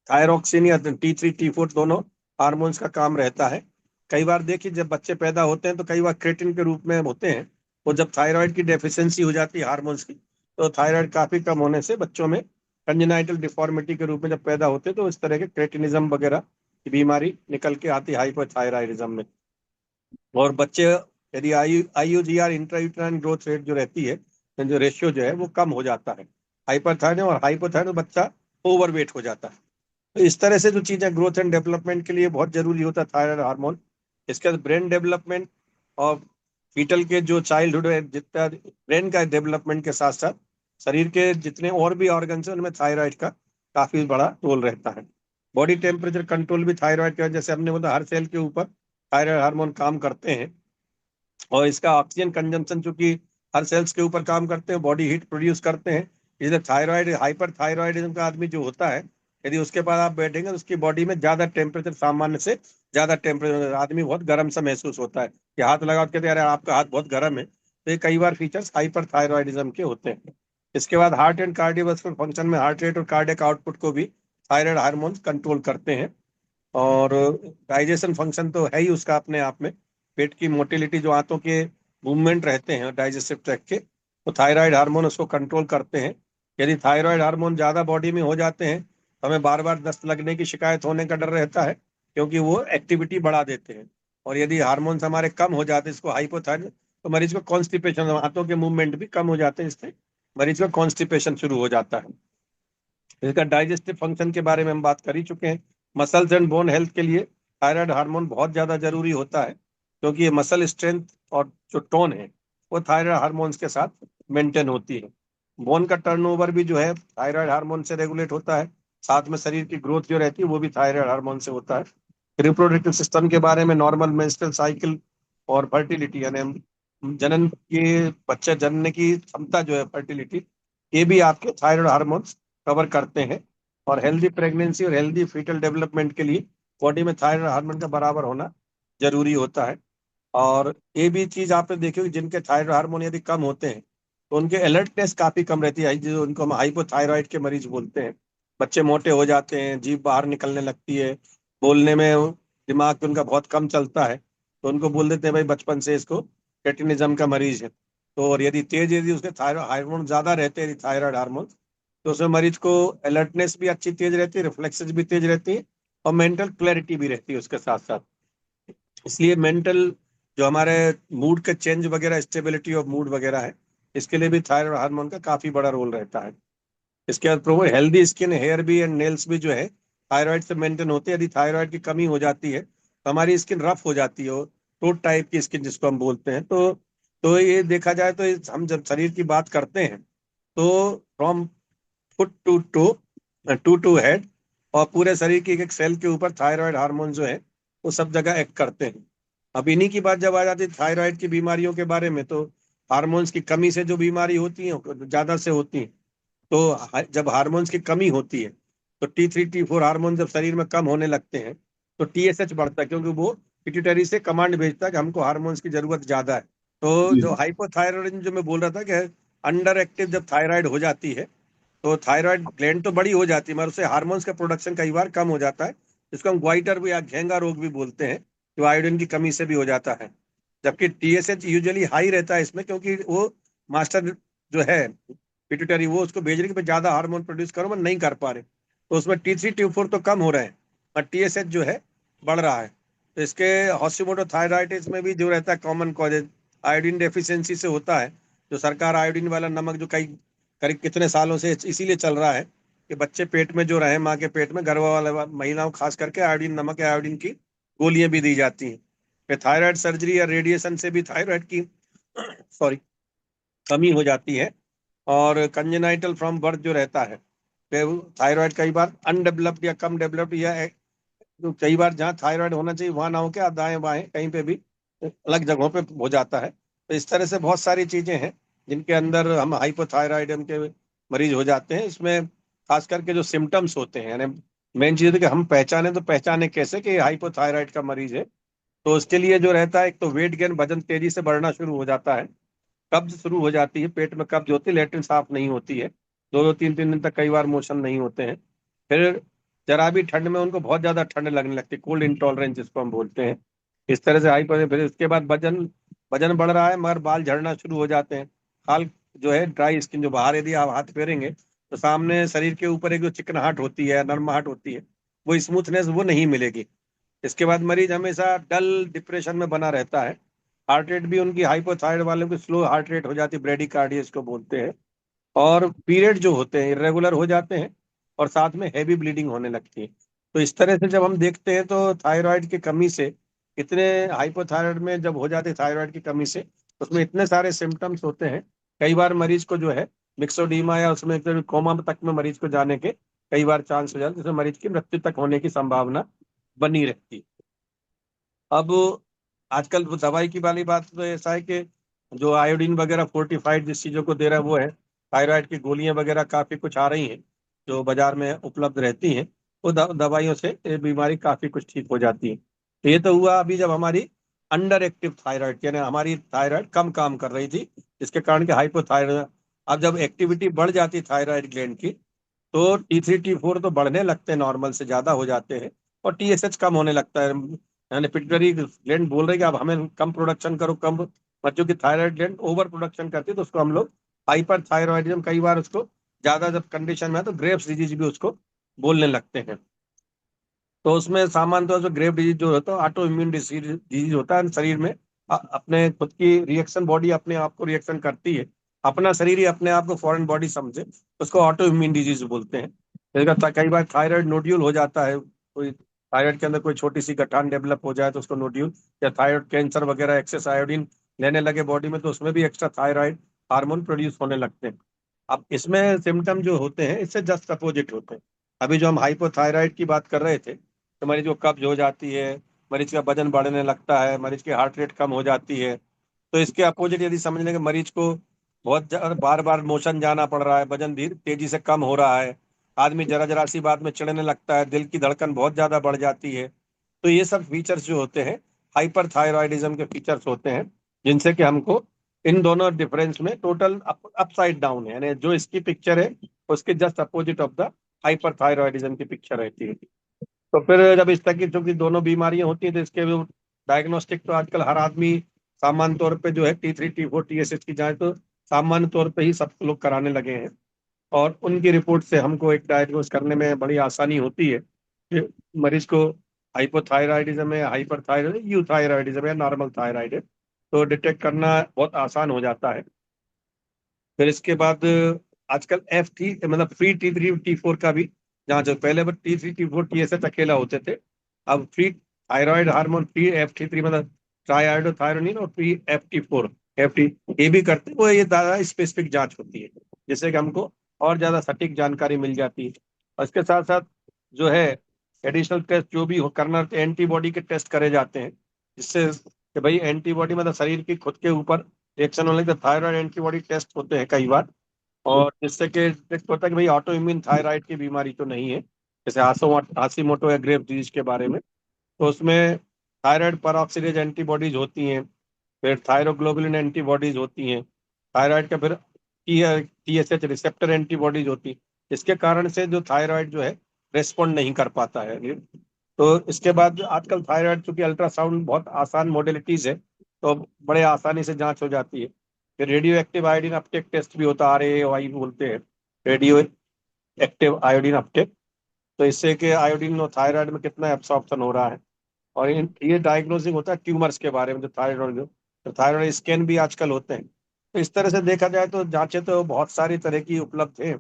Speaker 2: थायरोक्सिन या T3 T4 दोनों हार्मोन्स का काम रहता है। कई बार देखिए जब बच्चे पैदा होते हैं तो कई बार क्रेटिन के रूप में होते हैं, वो जब थायराइड की डेफिशिएंसी हो जाती है हार्मोन्स की, तो थायराइड काफी कम होने से बच्चों में कंजेनाइटल डिफॉर्मिटी के रूप में जब पैदा होते हैं तो इस तरह के क्रेटिनिज्म वगैरह की बीमारी निकल के आती है हाइपोथायराइडिज्म में। और बच्चे यदि IUGR इंट्रायूटेराइन ग्रोथ रेट जो रहती है, जो रेशियो जो है वो कम हो जाता है, हाइपरथायराइड और हाइपोथायराइड बच्चा ओवरवेट हो जाता है। तो इस तरह से जो चीजें ग्रोथ एंड डेवलपमेंट के लिए बहुत जरूरी होता है थायराइड हार्मोन। इसके बाद ब्रेन डेवलपमेंट और फीटल के जो चाइल्डहुड है, जितना ब्रेन का डेवलपमेंट के साथ साथ शरीर के जितने और भी ऑर्गन्स हैं उनमें थायराइड का काफी बड़ा रोल रहता है। बॉडी टेम्परेचर कंट्रोल भी थायराइड का, जैसे हमने बोला हर सेल के ऊपर थायराइड हार्मोन काम करते हैं। और इसका ऑक्सीजन कंजम्पशन चूंकि हर सेल्स के ऊपर काम करते हैं, बॉडी हीट प्रोड्यूस करते हैं, इसलिए थायराइड हाइपर थायराइडिज्म का आदमी जो होता है, यदि उसके पास आप बैठेंगे तो उसकी बॉडी में ज्यादा टेम्परेचर, सामान्य से ज्यादा टेम्परेचर, आदमी बहुत गर्म सा महसूस होता है कि हाथ लगाओ कहते हैं अरे आपका हाथ बहुत गर्म है। तो ये कई बार फीचर्स हाइपर थायराइडिज्म के होते हैं। इसके बाद हार्ट एंड कार्डियोवास्कुलर फंक्शन में हार्ट रेट और कार्डियक आउटपुट को भी थायराइड हार्मोन कंट्रोल करते हैं। और डाइजेशन फंक्शन तो है ही उसका अपने आप में, पेट की मोटिलिटी, जो आंतों के मूवमेंट रहते हैं डाइजेस्टिव ट्रैक्ट के, तो थायराइड हार्मोन उसको कंट्रोल करते हैं। यदि थायराइड हार्मोन ज़्यादा बॉडी में हो जाते हैं तो हमें बार बार दस्त लगने की शिकायत होने का डर रहता है, क्योंकि वो एक्टिविटी बढ़ा देते हैं। और यदि हार्मोन्स हमारे कम हो जाते हैं, इसको हाइपोथायराइड, तो मरीज को कॉन्स्टिपेशन, हाथों के मूवमेंट भी कम हो जाते हैं, इससे मरीज को कॉन्स्टिपेशन शुरू हो जाता है। इसका डाइजेस्टिव फंक्शन के बारे में हम बात कर ही चुके हैं। मसल्स एंड बोन हेल्थ के लिए थायराइड हार्मोन बहुत ज्यादा जरूरी होता है, क्योंकि ये मसल स्ट्रेंथ और जो टोन है वो थायराइड हार्मोन्स के साथ मेंटेन होती है। बोन का टर्नओवर भी जो है थायराइड हार्मोन से रेगुलेट होता है, साथ में शरीर की ग्रोथ जो रहती है वो भी थायराइड हार्मोन से होता है। रिप्रोडक्टिव सिस्टम के बारे में नॉर्मल मेंस्ट्रुअल साइकिल और फर्टिलिटी, यानी जनन के बच्चे जनने की क्षमता जो है, फर्टिलिटी, ये भी आपके थायराइड हार्मोन्स कवर करते हैं। और हेल्दी प्रेगनेंसी और हेल्दी फीटल डेवलपमेंट के लिए बॉडी में थायराइड हार्मोन का बराबर होना जरूरी होता है। और ये भी चीज आपने देखी होगी, जिनके थायराइड हार्मोन यदि कम होते हैं तो उनके अलर्टनेस काफी कम रहती है, जो उनको हम हाइपोथायराइड के मरीज बोलते हैं। बच्चे मोटे हो जाते हैं, जीभ बाहर निकलने लगती है, बोलने में दिमाग पे उनका बहुत कम चलता है, तो उनको बोल देते हैं भाई बचपन से इसको क्रेटिनिज्म का मरीज है। तो और यदि उसके थायराइड हार्मोन ज्यादा रहते हैं, थायराइड हार्मोन, तो उसमें मरीज को अलर्टनेस भी अच्छी तेज रहती है, रिफ्लेक्सेस भी तेज रहती है, और मेंटल क्लैरिटी भी रहती है उसके साथ साथ। इसलिए मेंटल, जो हमारे मूड के चेंज वगैरह, स्टेबिलिटी ऑफ मूड वगैरह है, इसके लिए भी थायराइड हार्मोन का काफी बड़ा रोल रहता है। इसके बाद प्रोमोट हेल्दी स्किन, हेयर भी एंड नेल्स भी जो है थायराइड से मेंटेन होते हैं। यदि थायराइड की कमी हो जाती है तो हमारी स्किन रफ हो जाती है, टोट टाइप की स्किन जिसको हम बोलते हैं। तो ये देखा जाए तो हम जब शरीर की बात करते हैं तो from foot to to, to to head, और पूरे शरीर की एक एक सेल के ऊपर थायराइड हार्मोन जो है वो सब जगह एक्ट करते हैं। अब इन्हीं की बात जब आ जाती है थायराइड की बीमारियों के बारे में, तो हार्मोन्स की कमी से जो बीमारी होती है ज्यादा से होती है। तो जब हार्मोन्स की कमी होती है तो T3 T4 हार्मोन जब शरीर में कम होने लगते हैं तो TSH बढ़ता है, क्योंकि वो पिट्यूटरी से कमांड भेजता है कि हमको हार्मोन्स की जरूरत ज्यादा है। तो जो हाइपोथायरॉयडिज्म जो मैं बोल रहा था कि अंडर एक्टिव जब थायराइड हो जाती है तो थायराइड ग्लैंड तो बड़ी हो जाती है, मगर उससे हार्मोन्स का प्रोडक्शन कई बार कम हो जाता है, जिसको हम ग्वाइटर भी या घेंगा रोग भी बोलते हैं, जो आयोडीन की कमी से भी हो जाता है। जबकि TSH यूजुअली हाई रहता है इसमें, क्योंकि वो मास्टर जो है पिट्यूटरी, वो उसको भेज रही है कि भाई ज्यादा हार्मोन प्रोड्यूस करो, मैं नहीं कर पा रहे, तो उसमें T3 T4 तो कम हो रहे हैं और TSH जो है बढ़ रहा है। तो इसके हॉशिमोटो थायराइटिस में भी जो रहता है कॉमन कॉजेज आयोडीन डेफिशिएंसी से होता है। जो सरकार आयोडीन वाला नमक जो कई करीब कितने सालों से इसीलिए चल रहा है कि बच्चे पेट में जो रहे, माँ के पेट में, गर्भ वाले महिलाओं खास करके आयोडीन नमक या आयोडीन की गोलियां भी दी जाती हैं। फिर थायराइड सर्जरी या रेडिएशन से भी थायराइड की सॉरी कमी हो जाती है। और कंजेनाइटल फ्रॉम बर्थ जो रहता है, फिर थायराइड कई बार अनडेवलप्ड या कम डेवलप्ड, या तो कई बार जहाँ थायराइड होना चाहिए वहां ना हो के दाएं बाएं कहीं पे भी अलग जगहों पे हो जाता है। तो इस तरह से बहुत सारी चीजें हैं जिनके अंदर हम हाइपोथायराइडम के मरीज हो जाते हैं। इसमें खास करके जो सिम्टम्स होते हैं, यानी मेन चीज है कि हम पहचाने, तो पहचाने कैसे कि हाइपोथायराइड का मरीज है। तो उसके लिए जो रहता है, एक तो वेट गेन, वजन तेजी से बढ़ना शुरू हो जाता है, कब्ज शुरू हो जाती है, पेट में कब्ज होती है, लेटरिन साफ नहीं होती है, 2 2 3 3 दिन तक कई बार मोशन नहीं होते हैं। फिर जरा भी ठंड में उनको बहुत ज्यादा ठंड लगने लगती है, कोल्ड इंटॉलरेंस जिसको हम बोलते हैं। इस तरह से हाइपर, फिर उसके बाद वजन वजन बढ़ रहा है मगर बाल झड़ना शुरू हो जाते हैं। हाल जो है ड्राई स्किन, जो बाहर यदि आप हाथ फेरेंगे तो सामने शरीर के ऊपर एक जो चिकनाहट होती है, नरमाहट होती है, वो स्मूथनेस वो नहीं मिलेगी। इसके बाद मरीज हमेशा डल डिप्रेशन में बना रहता है। हार्ट रेट भी उनकी, हाइपोथायराइड वालों की स्लो हार्ट रेट हो जाती है, ब्रेडिकार्डिया इसको बोलते हैं। और पीरियड जो होते हैं इरेगुलर हो जाते हैं, और साथ में हैवी ब्लीडिंग होने लगती है। तो इस तरह से जब हम देखते हैं तो थायराइड की कमी से, इतने हाइपोथायराइड में जब हो जाते हैं थायराइड की कमी से, उसमें इतने सारे सिम्टम्स होते हैं। कई बार मरीज को जो है मिक्सोडीमा या उसमें कोमा तक में मरीज को जाने के कई बार चांस हो जाते हैं, जिसमें मरीज की मृत्यु तक होने की संभावना बनी रहती है। अब आजकल वो दवाई की वाली बात तो ऐसा है कि जो आयोडीन वगैरह फोर्टिफाइड जिस चीजों को दे रहा है वो है, थायराइड की गोलियां वगैरह काफी कुछ आ रही हैं जो बाजार में उपलब्ध रहती हैं। वो दवाइयों से ये बीमारी काफी कुछ ठीक हो जाती है। तो ये तो हुआ अभी जब हमारी अंडर एक्टिव थायराइड, यानी हमारी थायराइड कम काम कर रही थी, जिसके कारण के हाइपोथायराइड। अब जब एक्टिविटी बढ़ जाती है थायराइड ग्लैंड की, तो T3 T4 तो बढ़ने लगते हैं, नॉर्मल से ज्यादा हो जाते हैं, और TSH कम होने लगता है। यानी पिट्यूटरी ग्लैंड बोल रहे हैं कि अब हमें कम प्रोडक्शन करो, कम। बच्चों की थायराइड ग्लैंड ओवर प्रोडक्शन करती है, तो उसको हम लोग हाइपर थायरॉयडिज्म, कई बार उसको ज्यादा जब कंडीशन में है तो ग्रेव्स डिजीज भी उसको बोलने लगते हैं। तो उसमें सामान्य तौर से ग्रेव डिजीज जो होता है ऑटो इम्यून डिजीज होता है, शरीर में अपने खुद की रिएक्शन, बॉडी अपने आप को रिएक्शन करती है, अपना शरीर ही अपने आप को फॉरेन बॉडी समझे, उसको ऑटो इम्यून डिजीज बोलते हैं। कई बार थायराइड नोड्यूल हो जाता है, कोई थायराइड के अंदर कोई छोटी सी गठान डेवलप हो जाए तो उसको नोड्यूल, या थायराइड कैंसर वगैरह, एक्सेस आयोडीन लेने लगे बॉडी में तो उसमें भी एक्स्ट्रा थायराइड हार्मोन प्रोड्यूस होने लगते हैं। अब इसमें सिम्टम जो होते हैं इससे जस्ट अपोजिट होते हैं। अभी जो हम हाइपोथायराइड की बात कर रहे थे, तो मरीज को कब्ज हो जाती है, मरीज का वजन बढ़ने लगता है, मरीज की हार्ट रेट कम हो जाती है। तो इसके अपोजिट यदि समझ लें कि मरीज को बहुत बार बार मोशन जाना पड़ रहा है, वजन धीरे तेजी से कम हो रहा है, आदमी जरा जरा सी बात में चिढ़ने लगता है, दिल की धड़कन बहुत ज्यादा बढ़ जाती है, तो ये सब फीचर्स जो होते हैं हाइपर थायरॉयडिज्म के फीचर्स होते हैं, जिनसे कि हमको इन दोनों डिफरेंस में टोटल अपसाइड डाउन है, यानी जो इसकी पिक्चर है उसके just opposite of the hyper thyroidism की पिक्चर रहती है। तो फिर जब इस तरह की चूंकि दोनों बीमारियां होती हैं तो इसके डायग्नोस्टिक तो आजकल हर आदमी सामान्य तौर पे जो है T3 T4 TSH की जांच तो सामान्य तौर पे ही सब लोग कराने लगे हैं, और उनकी रिपोर्ट से हमको एक डायग्नोस करने में बड़ी आसानी होती है कि मरीज को हाइपोथायराइडिज्म है, हाइपर थायराइड, यूथायराइडिज्म है, नॉर्मल थायराइड है, तो डिटेक्ट करना बहुत आसान हो जाता है। फिर इसके बाद आजकल F3 मतलब फ्री T3 T4 का भी जांच है। पहले बस T3 T4 TSH अकेला होते थे, अब free thyroid hormone, free FT3 मतलब ट्राईआयोडोथायरोनिन, और फ्री FT4 ये भी करते हैं। वो ये ज्यादा स्पेसिफिक जांच होती है, जिससे कि हमको और ज्यादा सटीक जानकारी मिल जाती है। और इसके साथ साथ जो है एडिशनल टेस्ट जो भी करना, एंटीबॉडी के टेस्ट करे जाते हैं, जिससे कि भाई एंटीबॉडी मतलब शरीर की खुद के ऊपर रिएक्शन होने के थायराइड एंटीबॉडी टेस्ट होते हैं कई बार, और जिससे कि टेस्ट होता है कि भाई ऑटो इम्यून थायराइड की बीमारी तो नहीं है, जैसे हाशीमोटो या ग्रेव डिजीज के बारे में। तो उसमें थायराइड परऑक्सीडेज एंटीबॉडीज होती हैं, फिर थायरोग्लोबुलिन एंटीबॉडीज होती हैं, थायराइड का फिर TSH रिसेप्टर एंटीबॉडीज होती है, इसके कारण से जो थायराइड जो है रेस्पॉन्ड नहीं कर पाता है। तो इसके बाद आजकल थायराइड चूंकि अल्ट्रासाउंड बहुत आसान मोडेलिटीज है, तो बड़े आसानी से जांच हो जाती है। फिर radio active iodine uptake test भी होता है, RAAI बोलते हैं, रेडियो एक्टिव आयोडीन अपटेक। तो इससे कि आयोडीन और थायराइड में कितना एब्सॉर्प्शन हो रहा है, और ये डायग्नोसिंग होता है ट्यूमर्स के बारे में, जो थायराइड, तो थायराइड स्कैन भी आजकल होते हैं। तो इस तरह से देखा जाए तो जांचें तो बहुत सारी तरह की उपलब्ध हैं,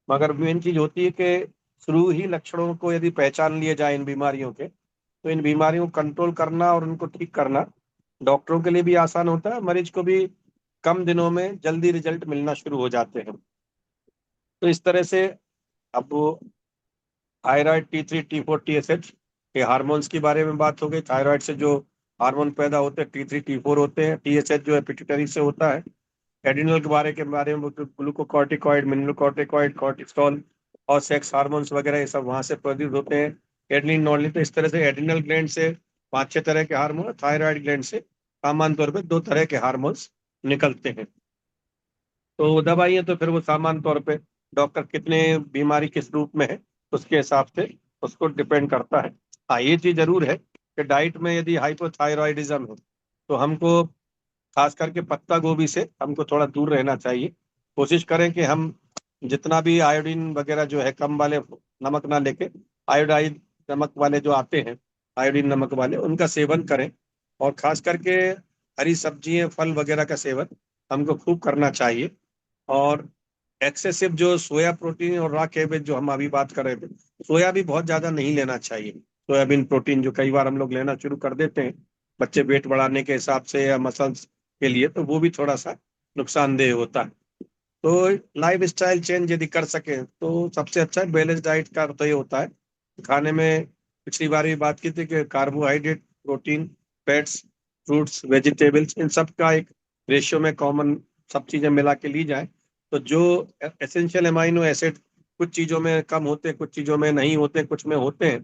Speaker 2: मगर मेन चीज होती है कि शुरू ही लक्षणों को यदि पहचान लिए जाए इन बीमारियों के, तो इन बीमारियों को कंट्रोल करना और उनको ठीक करना डॉक्टरों के लिए भी आसान होता है, मरीज को भी कम दिनों में जल्दी रिजल्ट मिलना शुरू हो जाते हैं। तो इस तरह से अब थायराइड T3 T4 TSH के हार्मोन्स के बारे में बात हो गई। थायराइड से जो हार्मोन पैदा होते हैं T3 T4 होते हैं, TSH जो है पिट्यूटरी से होता है। एड्रिनल के बारे में ग्लूकोकॉर्टिकॉइड, मिनरलोकॉर्टिकॉइड, कॉर्टिसोल और सेक्स हार्मोन्स वगैरह ये सब वहां से प्रोड्यूस होते हैं। एड्रिनल नॉर्मली, तो इस तरह से एड्रिनल ग्लैंड से 5-6 तरह के हार्मोन, थायराइड ग्लैंड से सामान्य तौर पे 2 तरह के हार्मोन्स निकलते हैं। तो दवाइयाँ तो फिर वो सामान्य तौर पे डॉक्टर कितने बीमारी किस रूप में है उसके हिसाब से उसको डिपेंड करता है। हाँ, ये चीज जरूर है कि डाइट में यदि हाइपोथायरॉयडिज्म है तो हमको खास करके पत्ता गोभी से हमको थोड़ा दूर रहना चाहिए। कोशिश करें कि हम जितना भी आयोडीन वगैरह जो है कम वाले नमक ना लेके आयोडाइड नमक वाले जो आते हैं, आयोडीन नमक वाले, उनका सेवन करें। और खास करके हरी सब्जियां फल वगैरह का सेवन हमको खूब करना चाहिए। और एक्सेसिव जो सोया प्रोटीन और रॉ कैबेज जो हम अभी बात कर रहे थे, सोया भी बहुत ज्यादा नहीं लेना चाहिए। सोयाबीन प्रोटीन जो कई बार हम लोग लेना शुरू कर देते हैं बच्चे वेट बढ़ाने के हिसाब से या मसल्स के लिए, तो वो भी थोड़ा सा नुकसानदेह होता है। तो लाइफ स्टाइल चेंज यदि कर सके तो सबसे अच्छा बैलेंस डाइट का तो ये होता है खाने में। पिछली बार भी बात की थी कि carbohydrate, protein, fats, fruits, vegetables, इन सब का एक रेशियो में कॉमन सब चीजें मिला के ली जाए तो जो एसेंशियल अमाइनो एसिड कुछ चीजों में कम होते हैं, कुछ चीजों में नहीं होते, कुछ में होते हैं।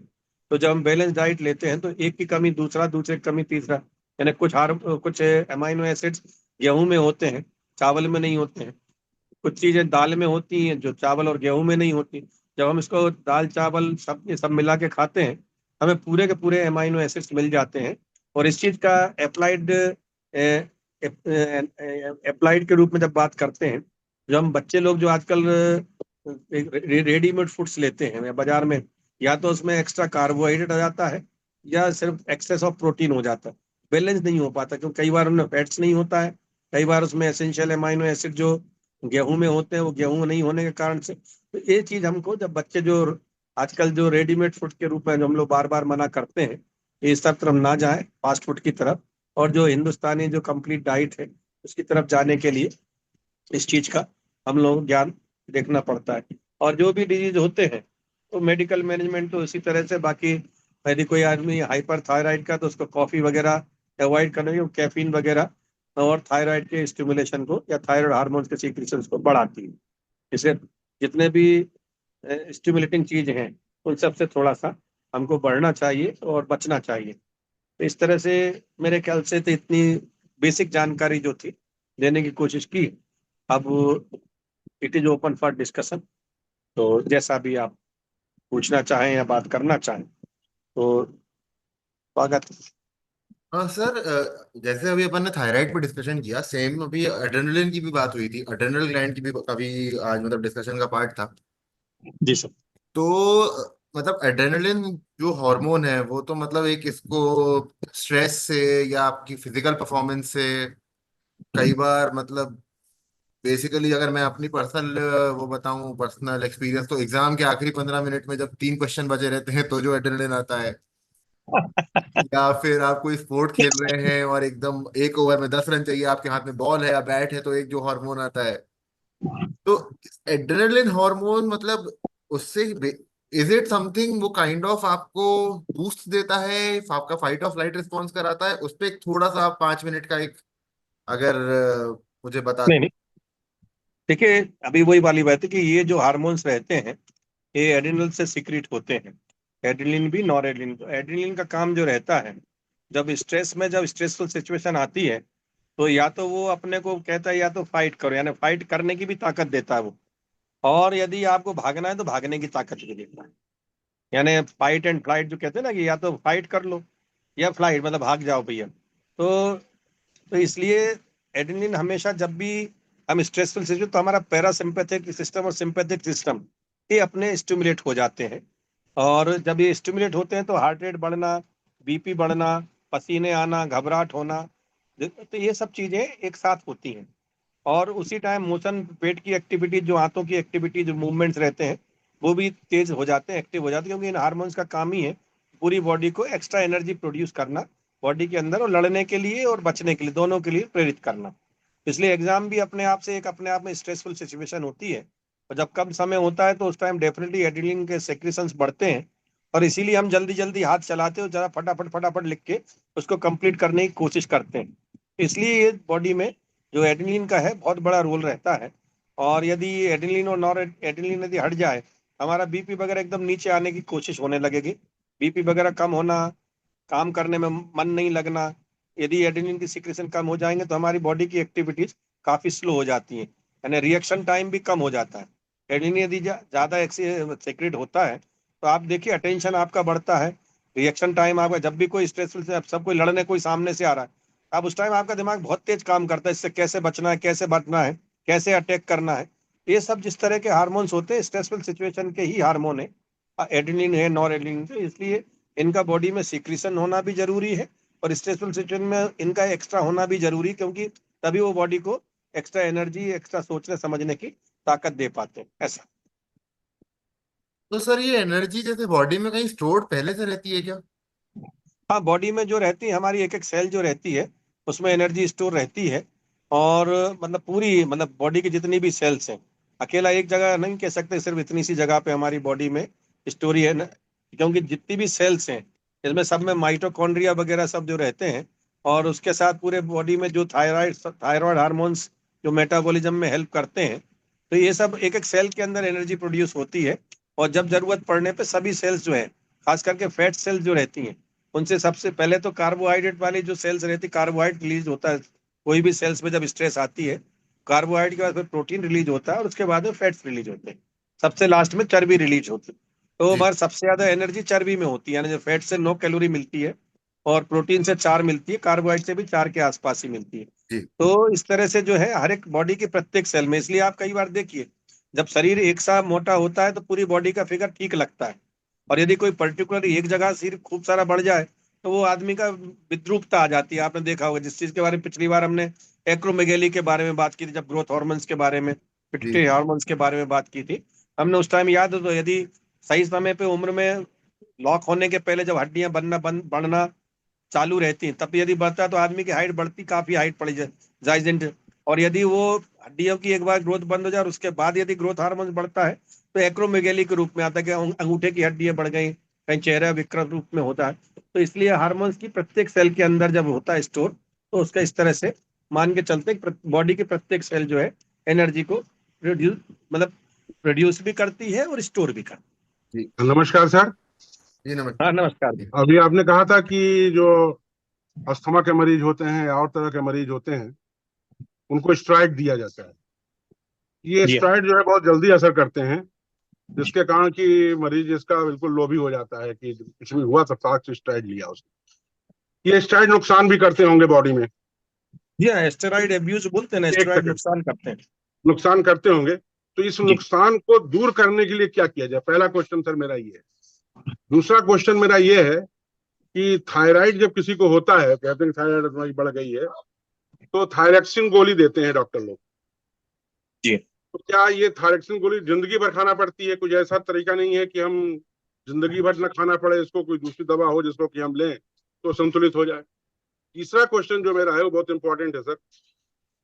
Speaker 2: तो जब हम बैलेंस डाइट लेते हैं तो एक की कमी दूसरा, दूसरे की कमी तीसरा, यानी कुछ अमाइनो एसिड्स गेहूं में होते हैं, चावल में नहीं होते हैं। कुछ चीजें दाल में होती हैं जो चावल और गेहूं में नहीं होती। जब हम इसको दाल चावल सब ये सब मिला के खाते हैं हमें पूरे के पूरे अमाइनो एसिड्स मिल जाते हैं। और इस चीज का अप्लाइड अप्लाइड के रूप में जब बात करते हैं, जो हम बच्चे लोग जो आजकल रेडीमेड फूड्स लेते हैं या बाजार में, या तो उसमें एक्स्ट्रा कार्बोहाइड्रेट आ जाता है या सिर्फ एक्सेस ऑफ प्रोटीन हो जाता है। बैलेंस नहीं हो पाता क्योंकि कई बार उनमें फैट्स नहीं होता है, कई बार उसमें एसेंशियल अमाइनो एसिड जो गेहूं में होते हैं वो गेहूं नहीं होने के कारण से। तो ये चीज हमको जब बच्चे जो आजकल जो रेडीमेड फूड के रूप में जो हम लोग बार बार मना करते हैं, इस सब तरफ ना जाए, फास्ट फूड की तरफ, और जो हिंदुस्तानी जो कंप्लीट डाइट है उसकी तरफ जाने के लिए इस चीज का हम लोग ज्ञान देखना पड़ता है। और जो भी डिजीज होते हैं तो मेडिकल मैनेजमेंट तो इसी तरह से। बाकी यदि कोई आदमी हाइपर थायराइड का तो उसको कॉफी वगैरह अवॉइड करना चाहिए, कैफीन वगैरह और थायराइड के स्टिमुलेशन को या थायराइड हार्मोन्स के सीक्रेशन को बढ़ाती है। इसे जितने भी स्टिमुलेटिंग चीज हैं उन सब से थोड़ा सा हमको बढ़ना चाहिए और बचना चाहिए। तो इस तरह से मेरे ख्याल से तो इतनी बेसिक जानकारी जो थी देने की कोशिश की। अब it is open for discussion, तो जैसा भी आप पूछना चाहें या बात करना चाहें तो स्वागत है।
Speaker 1: हाँ सर, जैसे अभी अपन ने थायराइड पर डिस्कशन किया, सेम अभी एड्रेनलिन की भी बात हुई थी, एड्रेनल ग्लैंड की भी कभी आज मतलब डिस्कशन का पार्ट था।
Speaker 2: जी सर।
Speaker 1: तो मतलब एड्रेनलिन जो हार्मोन है वो तो मतलब एक इसको स्ट्रेस से या आपकी फिजिकल परफॉर्मेंस से कई बार मतलब बेसिकली अगर मैं अपनी पर्सनल वो बताऊं, पर्सनल एक्सपीरियंस, तो एग्जाम के आखिरी 15 मिनट में जब 3 क्वेश्चन बचे रहते हैं तो जो एड्रेनलिन आता है, या फिर आप कोई स्पोर्ट खेल रहे हैं और एकदम एक ओवर में 10 रन चाहिए, आपके हाथ में बॉल है या बैट है, तो एक जो हार्मोन आता है, तो एड्रेनलिन हार्मोन मतलब उससे इज इट समथिंग वो काइंड ऑफ आपको बूस्ट देता है, आपका फाइट ऑफ फ्लाइट रिस्पॉन्स कराता है? उस पर एक थोड़ा सा आप 5 मिनट का एक अगर मुझे बता।
Speaker 2: नहीं नहीं, देखिए अभी वही वाली बात है कि ये जो हार्मोन्स रहते हैं ये एड्रिनल से सीक्रेट होते हैं। एड्रिनलिन भी, नॉर एड्रिनलिन। तो एड्रिनलिन का काम जो रहता है, जब स्ट्रेसफुल सिचुएशन आती है तो या तो वो अपने को कहता है या तो फाइट करो, यानी फाइट करने की भी ताकत देता है वो। और यदि आपको भागना है तो भागने की ताकत भी देता है। यानी फाइट एंड फ्लाइट जो कहते हैं ना, कि या तो फाइट कर लो या फ्लाइट, मतलब भाग जाओ भैया। तो इसलिए एड्रेनलिन हमेशा जब भी हम स्ट्रेसफुल सिचुएशन, तो हमारा पैरासिम्पैथिक सिस्टम और सिंपैथिक सिस्टम ये अपने स्टिमुलेट हो जाते हैं। और जब ये स्टिमुलेट होते हैं तो हार्ट रेट बढ़ना, बीपी बढ़ना, पसीने आना, घबराहट होना, तो ये सब चीजें एक साथ होती हैं। और उसी टाइम मोशन, पेट की एक्टिविटी, जो हाथों की एक्टिविटी, जो मूवमेंट्स रहते हैं वो भी तेज हो जाते हैं, एक्टिव हो जाते हैं, क्योंकि इन हार्मोन्स का काम ही है पूरी बॉडी को एक्स्ट्रा एनर्जी प्रोड्यूस करना बॉडी के अंदर, और लड़ने के लिए और बचने के लिए, दोनों के लिए प्रेरित करना। इसलिए एग्जाम भी अपने आप में स्ट्रेसफुल सिचुएशन होती है। और जब कम समय होता है तो उस टाइम डेफिनेटली एड्रेनलिन के सेक्रेशंस बढ़ते हैं। और इसीलिए हम जल्दी जल्दी हाथ चलाते हो, जरा फटाफट फटाफट लिख के उसको कंप्लीट करने की कोशिश करते हैं। इसलिए ये बॉडी में जो एड्रेनलिन का है बहुत बड़ा रोल रहता है। और यदि एड्रेनलिन और नॉर एड्रेनलिन यदि हट जाए, हमारा बीपी वगैरह एकदम नीचे आने की कोशिश होने लगेगी। बीपी वगैरह कम होना, काम करने में मन नहीं लगना, यदि एड्रेनलिन की सिक्रेशन कम हो जाएंगे तो हमारी बॉडी की एक्टिविटीज काफी स्लो हो जाती हैं, यानी रिएक्शन टाइम भी कम हो जाता है। एड्रेनलिन यदि ज्यादा सिक्रेट होता है तो आप देखिए अटेंशन आपका बढ़ता है, रिएक्शन टाइम आपका, जब भी कोई स्ट्रेसफुल से सब कोई लड़ने कोई सामने से आ रहा है, अब उस टाइम आपका दिमाग बहुत तेज काम करता है, इससे कैसे बचना है, कैसे बचना है, कैसे अटैक करना है। ये सब जिस तरह के हार्मोन्स होते हैं स्ट्रेसफुल सिचुएशन के ही हार्मोन है, एड्रेनलिन है, नॉर एड्रेनलिन है, इसलिए इनका बॉडी में सिक्रीशन होना भी जरूरी है और स्ट्रेसफुल सिचुएशन में इनका एक्स्ट्रा होना भी जरूरी है, क्योंकि तभी वो बॉडी को एक्स्ट्रा एनर्जी, एक्स्ट्रा सोचने समझने की ताकत दे पाते हैं, ऐसा।
Speaker 1: तो सर ये एनर्जी जैसे बॉडी में कहीं स्टोर्ड पहले से रहती है क्या?
Speaker 2: हाँ, बॉडी में जो रहती है हमारी एक एक सेल जो रहती है उसमें एनर्जी स्टोर रहती है, और मतलब पूरी, मतलब बॉडी की जितनी भी सेल्स हैं, अकेला एक जगह नहीं कह सकते सिर्फ इतनी सी जगह पे हमारी बॉडी में स्टोरी है ना, क्योंकि जितनी भी सेल्स हैं इसमें सब में माइटोकॉन्ड्रिया वगैरह सब जो रहते हैं, और उसके साथ पूरे बॉडी में जो थायराइड थायराइड हार्मोन्स जो मेटाबॉलिज्म में हेल्प करते हैं, तो ये सब एक एक सेल के अंदर एनर्जी प्रोड्यूस होती है। और जब जरूरत पड़ने पे सभी सेल्स जो है, खास करके फैट सेल्स जो रहती हैं, उनसे सबसे पहले तो कार्बोहाइड्रेट वाली जो सेल्स रहती है, कार्बोहाइड्रेट रिलीज होता है कोई भी सेल्स में जब स्ट्रेस आती है, कार्बोहाइड्रेट के बाद फिर प्रोटीन रिलीज होता है और उसके बाद में फैट्स रिलीज होते हैं, सबसे लास्ट में चर्बी रिलीज होती है। तो
Speaker 1: जी
Speaker 2: हमारे सबसे ज्यादा एनर्जी चर्बी में होती है, यानी जो फैट से 9 कैलोरी मिलती है और प्रोटीन से 4 मिलती है, कार्बोहाइड्रेट से भी 4 के आसपास ही मिलती है।
Speaker 1: जी
Speaker 2: तो इस तरह से जो है हर एक बॉडी की प्रत्येक सेल में, इसलिए आप कई बार देखिए जब शरीर एक सा मोटा होता है तो पूरी बॉडी का फिगर ठीक लगता है, और यदि कोई पर्टिकुलर एक जगह सिर्फ खूब सारा बढ़ जाए तो वो आदमी का विद्रूपता आ जाती है। आपने देखा होगा जिस चीज के बारे में पिछली बार हमने एक्रोमेगेली के बारे में बात की थी, जब ग्रोथ हार्मोन्स के बारे में,
Speaker 1: जी
Speaker 2: पिट्यूटरी हार्मोन्स के बारे में बात की थी हमने उस टाइम, याद हो तो, यदि सही समय पे उम्र में लॉक होने के पहले जब हड्डियां बढ़ना चालू रहती हैं, तब यदि बढ़ता है तो आदमी की हाइट बढ़ती, काफी हाइट पड़ी जाइजेंट। और यदि वो हड्डियों की एक बार ग्रोथ बंद हो जाए और उसके बाद यदि ग्रोथ हार्मोन बढ़ता है तो एक्रोमेगेली के रूप में आता है कि अंगूठे की हड्डियां बढ़ गई, कहीं चेहरा विकृत रूप में होता है। तो इसलिए हार्मोन्स की प्रत्येक सेल के अंदर जब होता है स्टोर, तो उसका इस तरह से मान के चलते बॉडी की प्रत्येक सेल जो है एनर्जी को प्रोड्यूस, मतलब प्रोड्यूस भी करती है और स्टोर भी करती
Speaker 1: जी
Speaker 3: नमस्कार सर।
Speaker 1: जी
Speaker 2: है। हाँ,
Speaker 1: नमस्कार।
Speaker 2: नमस्कार।
Speaker 3: अभी आपने कहा था कि जो अस्थमा के मरीज होते हैं या और तरह के मरीज होते हैं उनको स्टेरॉइड दिया जाता है। ये
Speaker 2: जी
Speaker 3: स्टेरॉइड जो है बहुत जल्दी असर करते हैं, जिसके कारण कि मरीज इसका बिल्कुल लोभी हो जाता है कि कुछ भी हुआ तो फटाक से स्टेरॉइड लिया उसने। ये स्टेरॉइड नुकसान भी करते होंगे बॉडी में।
Speaker 2: जी हाँ, एस्टेरॉइड अब्यूज बोलते हैं ना,
Speaker 3: एक
Speaker 2: एस्टेरॉइड
Speaker 3: सेकंड,
Speaker 2: नुकसान करते हैं।
Speaker 3: नुकसान करते होंगे, तो इस
Speaker 2: जी
Speaker 3: नुकसान को दूर करने के लिए क्या किया जाए? पहला क्वेश्चन सर मेरा ये है। दूसरा क्वेश्चन मेरा ये है कि थायराइड जब किसी को होता है, कहते हैं थायराइड तुम्हारी बढ़ गई है, तो थायरॉक्सिन गोली देते हैं डॉक्टर लोग।
Speaker 2: जी
Speaker 3: तो क्या ये थायरॉक्सिन गोली जिंदगी भर खाना पड़ती है? कुछ ऐसा तरीका नहीं है कि हम जिंदगी भर न खाना पड़े इसको, कोई दूसरी दवा हो जिसको कि हम लें तो संतुलित हो जाए? तीसरा क्वेश्चन जो मेरा है वो बहुत इंपॉर्टेंट है सर।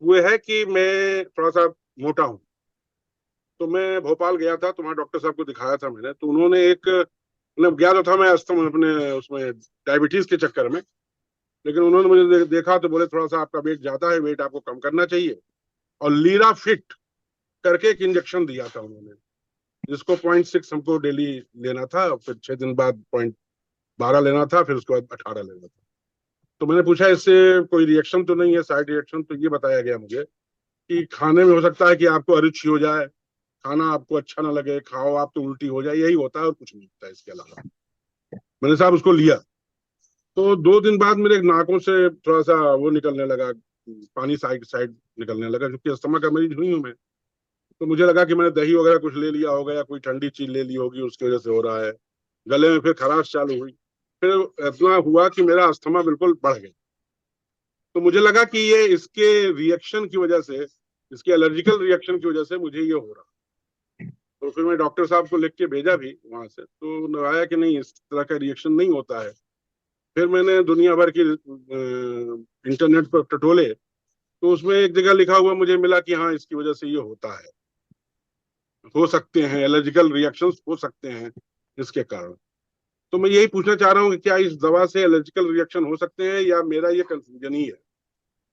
Speaker 3: वो है कि मैं थोड़ा सा मोटा हूँ, तो मैं भोपाल गया था, तुम्हारे डॉक्टर साहब को दिखाया था मैंने, तो उन्होंने एक, मतलब गया तो था मैं अस्थमा अपने उसमें डायबिटीज के चक्कर में, लेकिन उन्होंने मुझे देखा तो बोले थोड़ा सा आपका वेट ज्यादा है, वेट आपको कम करना चाहिए, और लीरा फिट करके एक इंजेक्शन दिया था उन्होंने, जिसको 0.6 हमको डेली लेना था, फिर 6 दिन बाद 0.12 लेना था, फिर उसके बाद 18 लेना था। तो मैंने पूछा इससे कोई रिएक्शन तो नहीं है, साइड रिएक्शन? तो ये बताया गया मुझे कि खाने में हो सकता है कि आपको अरुचि हो जाए, खाना आपको अच्छा ना लगे, खाओ आप तो उल्टी हो जाए, यही होता है और कुछ नहीं होता है इसके अलावा। मैंने साहब उसको लिया, तो 2 दिन बाद मेरे नाकों से थोड़ा सा वो निकलने लगा, पानी साइड साइड निकलने लगा, क्योंकि अस्थमा का मरीज हुई हूँ मैं। तो मुझे लगा कि मैंने दही वगैरह कुछ ले लिया होगा या कोई ठंडी चीज ले ली होगी, उसकी वजह से हो रहा है। गले में फिर खराश चालू हुई, फिर इतना हुआ कि मेरा अस्थमा बिल्कुल बढ़ गया। तो मुझे लगा कि ये इसके रिएक्शन की वजह से, इसके एलर्जिकल रिएक्शन की वजह से मुझे ये हो रहा। तो फिर मैं डॉक्टर साहब को लिख के भेजा भी वहां से, तो आया कि नहीं इस तरह का रिएक्शन नहीं होता है। फिर मैंने दुनिया भर की इंटरनेट पर टटोले, तो उसमें एक जगह लिखा हुआ मुझे मिला कि हाँ इसकी वजह से ये होता है, हो सकते हैं एलर्जिकल रिएक्शंस हो सकते हैं इसके कारण। तो मैं यही पूछना चाह रहा हूँ कि क्या इस दवा से एलर्जिकल रिएक्शन हो सकते हैं या मेरा ये कंफ्यूजन ही है?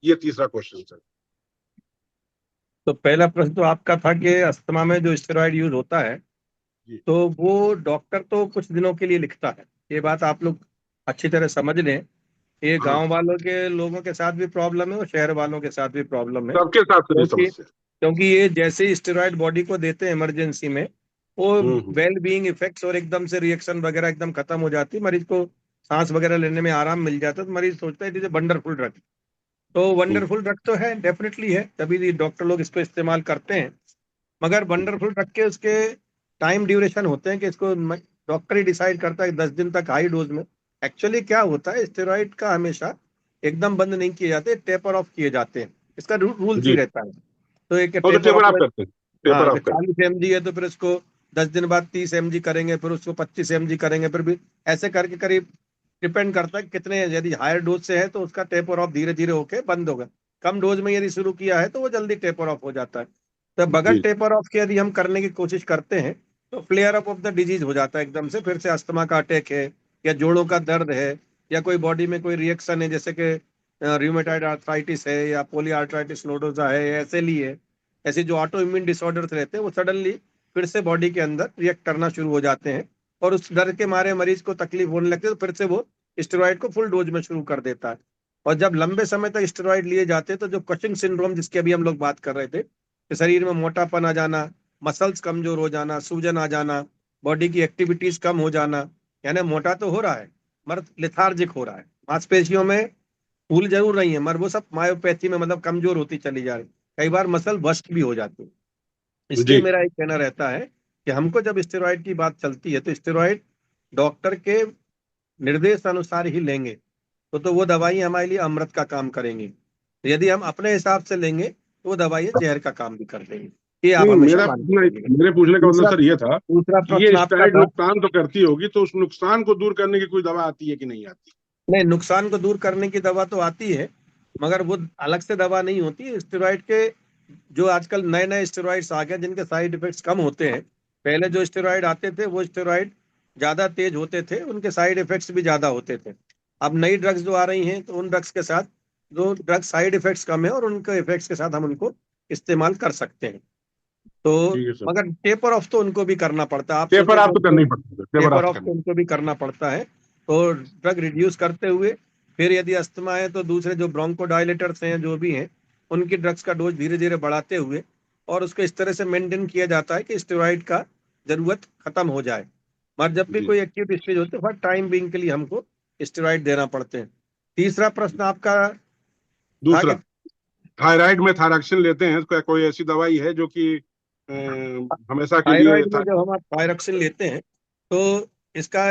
Speaker 3: ये तीसरा क्वेश्चन सर।
Speaker 2: तो पहला प्रश्न तो आपका था कि अस्थमा में जो स्टेरॉइड यूज होता है,
Speaker 3: जी
Speaker 2: तो वो डॉक्टर तो कुछ दिनों के लिए लिखता है, ये बात आप लोग अच्छी तरह समझ लें। ये
Speaker 3: हाँ,
Speaker 2: गांव वालों के लोगों के साथ भी प्रॉब्लम है और शहर वालों के साथ भी प्रॉब्लम है।
Speaker 3: सबके साथ सभी
Speaker 2: क्योंकि
Speaker 3: समस्या।
Speaker 2: क्योंकि ये जैसे ही स्टेरॉइड बॉडी को देते हैं इमरजेंसी में, वो
Speaker 3: हम्म।
Speaker 2: वेल बीइंग इफेक्ट्स और एकदम से रिएक्शन वगैरह एकदम खत्म हो जाती है, मरीज को सांस वगैरह लेने में आराम मिल जाता है, तो मरीज सोचता है इट इज वंडरफुल ड्रग। तो
Speaker 3: हम्म।
Speaker 2: वंडरफुल ड्रग तो है, डेफिनेटली है, तभी डॉक्टर लोग इसको इस्तेमाल करते हैं। मगर वंडरफुल ड्रग के उसके टाइम ड्यूरेशन होते हैं कि इसको डॉक्टर ही डिसाइड करता है 10 दिन तक हाई डोज में। एक्चुअली क्या होता है, स्टेरॉइड का हमेशा एकदम बंद नहीं किए जाते, टेपर ऑफ किए जाते हैं। इसका रूल्स ही
Speaker 3: जी।
Speaker 2: रहता है। तो एक
Speaker 3: और तो
Speaker 2: टेपर
Speaker 3: टेपर
Speaker 2: ऑफ,
Speaker 3: आप करते हैं,
Speaker 2: हाँ,
Speaker 3: टेपर
Speaker 2: अगर
Speaker 3: आप करते
Speaker 2: 40 mg है तो फिर उसको 10 दिन बाद 30 mg करेंगे, फिर उसको 25 mg करेंगे, फिर भी ऐसे करके करीब डिपेंड करता है कितने, यदि हायर डोज से है तो उसका टेपर ऑफ धीरे धीरे होके बंद होगा। कम डोज में यदि शुरू किया है तो वो जल्दी टेपर ऑफ हो जाता है। तो
Speaker 3: हैं।
Speaker 2: बगैर
Speaker 3: जी।
Speaker 2: टेपर ऑफ के यदि हम करने की कोशिश करते हैं तो flare up of the disease हो जाता है एकदम से, फिर से अस्थमा का अटैक है, या जोड़ों का दर्द है, या कोई बॉडी में कोई रिएक्शन है, जैसे कि रूमेटाइड आर्थराइटिस है, या पोली आर्थराइटिस नोडोजा है, या एसएलई है। ऐसे जो ऑटो इम्यून डिसऑर्डर्स रहते हैं वो सडनली फिर से बॉडी के अंदर रिएक्ट करना शुरू हो जाते हैं, और उस डर के मारे मरीज को तकलीफ होने लगती है, तो फिर से वो स्टेरॉइड को फुल डोज में शुरू कर देता है। और जब लंबे समय तक स्टेरॉइड लिए जाते हैं तो जो कशिंग सिंड्रोम जिसके अभी हम लोग बात कर रहे थे, कि शरीर में मोटापन आ जाना, मसल्स कमजोर हो जाना, सूजन आ जाना, बॉडी की एक्टिविटीज कम हो जाना, यानी मोटा तो हो रहा है मगर लेथार्जिक हो रहा है, मांसपेशियों में फूल जरूर रही है मगर वो सब मायोपैथी में मतलब कमजोर होती चली जा रही, कई बार मसल बस्ट भी हो जाती है। इसलिए
Speaker 3: जी।
Speaker 2: मेरा एक कहना रहता है कि हमको जब स्टेरॉइड की बात चलती है तो स्टेरॉइड डॉक्टर के निर्देश अनुसार ही लेंगे, तो वो दवाई हमारे लिए अमृत का काम करेंगी। तो यदि हम अपने हिसाब से लेंगे तो वो दवाई जहर का काम भी कर देंगी। ये आप
Speaker 3: नहीं,
Speaker 2: हमेशा मान के चलिए।
Speaker 3: मेरे पूछने का मतलब
Speaker 2: दूसरा
Speaker 3: सर ये था
Speaker 2: दूसरा
Speaker 3: कि
Speaker 2: प्रश्न
Speaker 3: ये
Speaker 2: आपका
Speaker 3: स्टेरॉइड
Speaker 2: था,
Speaker 3: नुकसान तो करती होगी, तो उस नुकसान को दूर करने की कोई दवा आती है कि नहीं आती?
Speaker 2: नहीं, नुकसान को दूर करने की दवा तो आती है, मगर वो अलग से दवा नहीं होती। स्टेरॉइड के जो आजकल नए नए स्टेरॉइड्स आ गए जिनके साइड इफेक्ट्स कम होते हैं, पहले जो स्टेरॉइड आते थे वो स्टेरॉइड ज्यादा तेज होते थे, उनके साइड इफेक्ट्स भी ज्यादा होते थे। अब नई ड्रग्स जो आ रही हैं तो उन ड्रग्स के साथ जो ड्रग साइड इफेक्ट्स कम है और उनके इफेक्ट्स के साथ हम उनको इस्तेमाल कर सकते हैं। तो
Speaker 3: ठीक है सर।
Speaker 2: मगर टेपर ऑफ तो उनको भी करना पड़ता है। आप
Speaker 3: पेपर
Speaker 2: सोचो कि
Speaker 3: आप तो करना
Speaker 2: उनको
Speaker 3: ही पड़ता है, पेपर
Speaker 2: टेपर
Speaker 3: आप तो
Speaker 2: ऑफ
Speaker 3: करना
Speaker 2: तो उनको भी करना पड़ता है। तो ड्रग रिड्यूस करते हुए, फिर यदि अस्थमा है तो दूसरे जो ब्रोंकोडायलेटर्स हैं जो भी हैं उनकी ड्रग्स का डोज धीरे धीरे बढ़ाते हुए, और उसको इस तरह से मेंटेन किया जाता है कि स्टेरॉइड का जरूरत खत्म हो जाए। मगर जब भी
Speaker 3: जी।
Speaker 2: कोई एक्यूट स्टेज होती है फॉर टाइम बीइंग के लिए हमको स्टेरॉइड देना पड़ते हैं। तीसरा प्रश्न आपका था
Speaker 3: दूसरा,
Speaker 2: कि
Speaker 3: थायराइड में थायरॉक्सिन लेते हैं, क्या कोई ऐसी दवाई है जो कि हमेशा के लिए
Speaker 2: थायराइड में जब हम थायरॉक्सिन लेते हैं तो इसका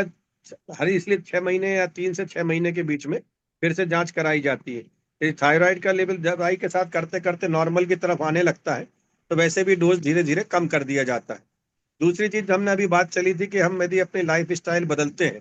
Speaker 2: हर इसलिए 6 महीने या 3 से 6 महीने के बीच में फिर से जांच कराई जाती है। तो थायराइड का लेवल दवाई के साथ करते करते नॉर्मल की तरफ आने लगता है तो वैसे भी डोज धीरे धीरे कम कर दिया जाता है। दूसरी चीज हमने अभी बात चली थी कि हम यदि अपनी लाइफ स्टाइल बदलते हैं,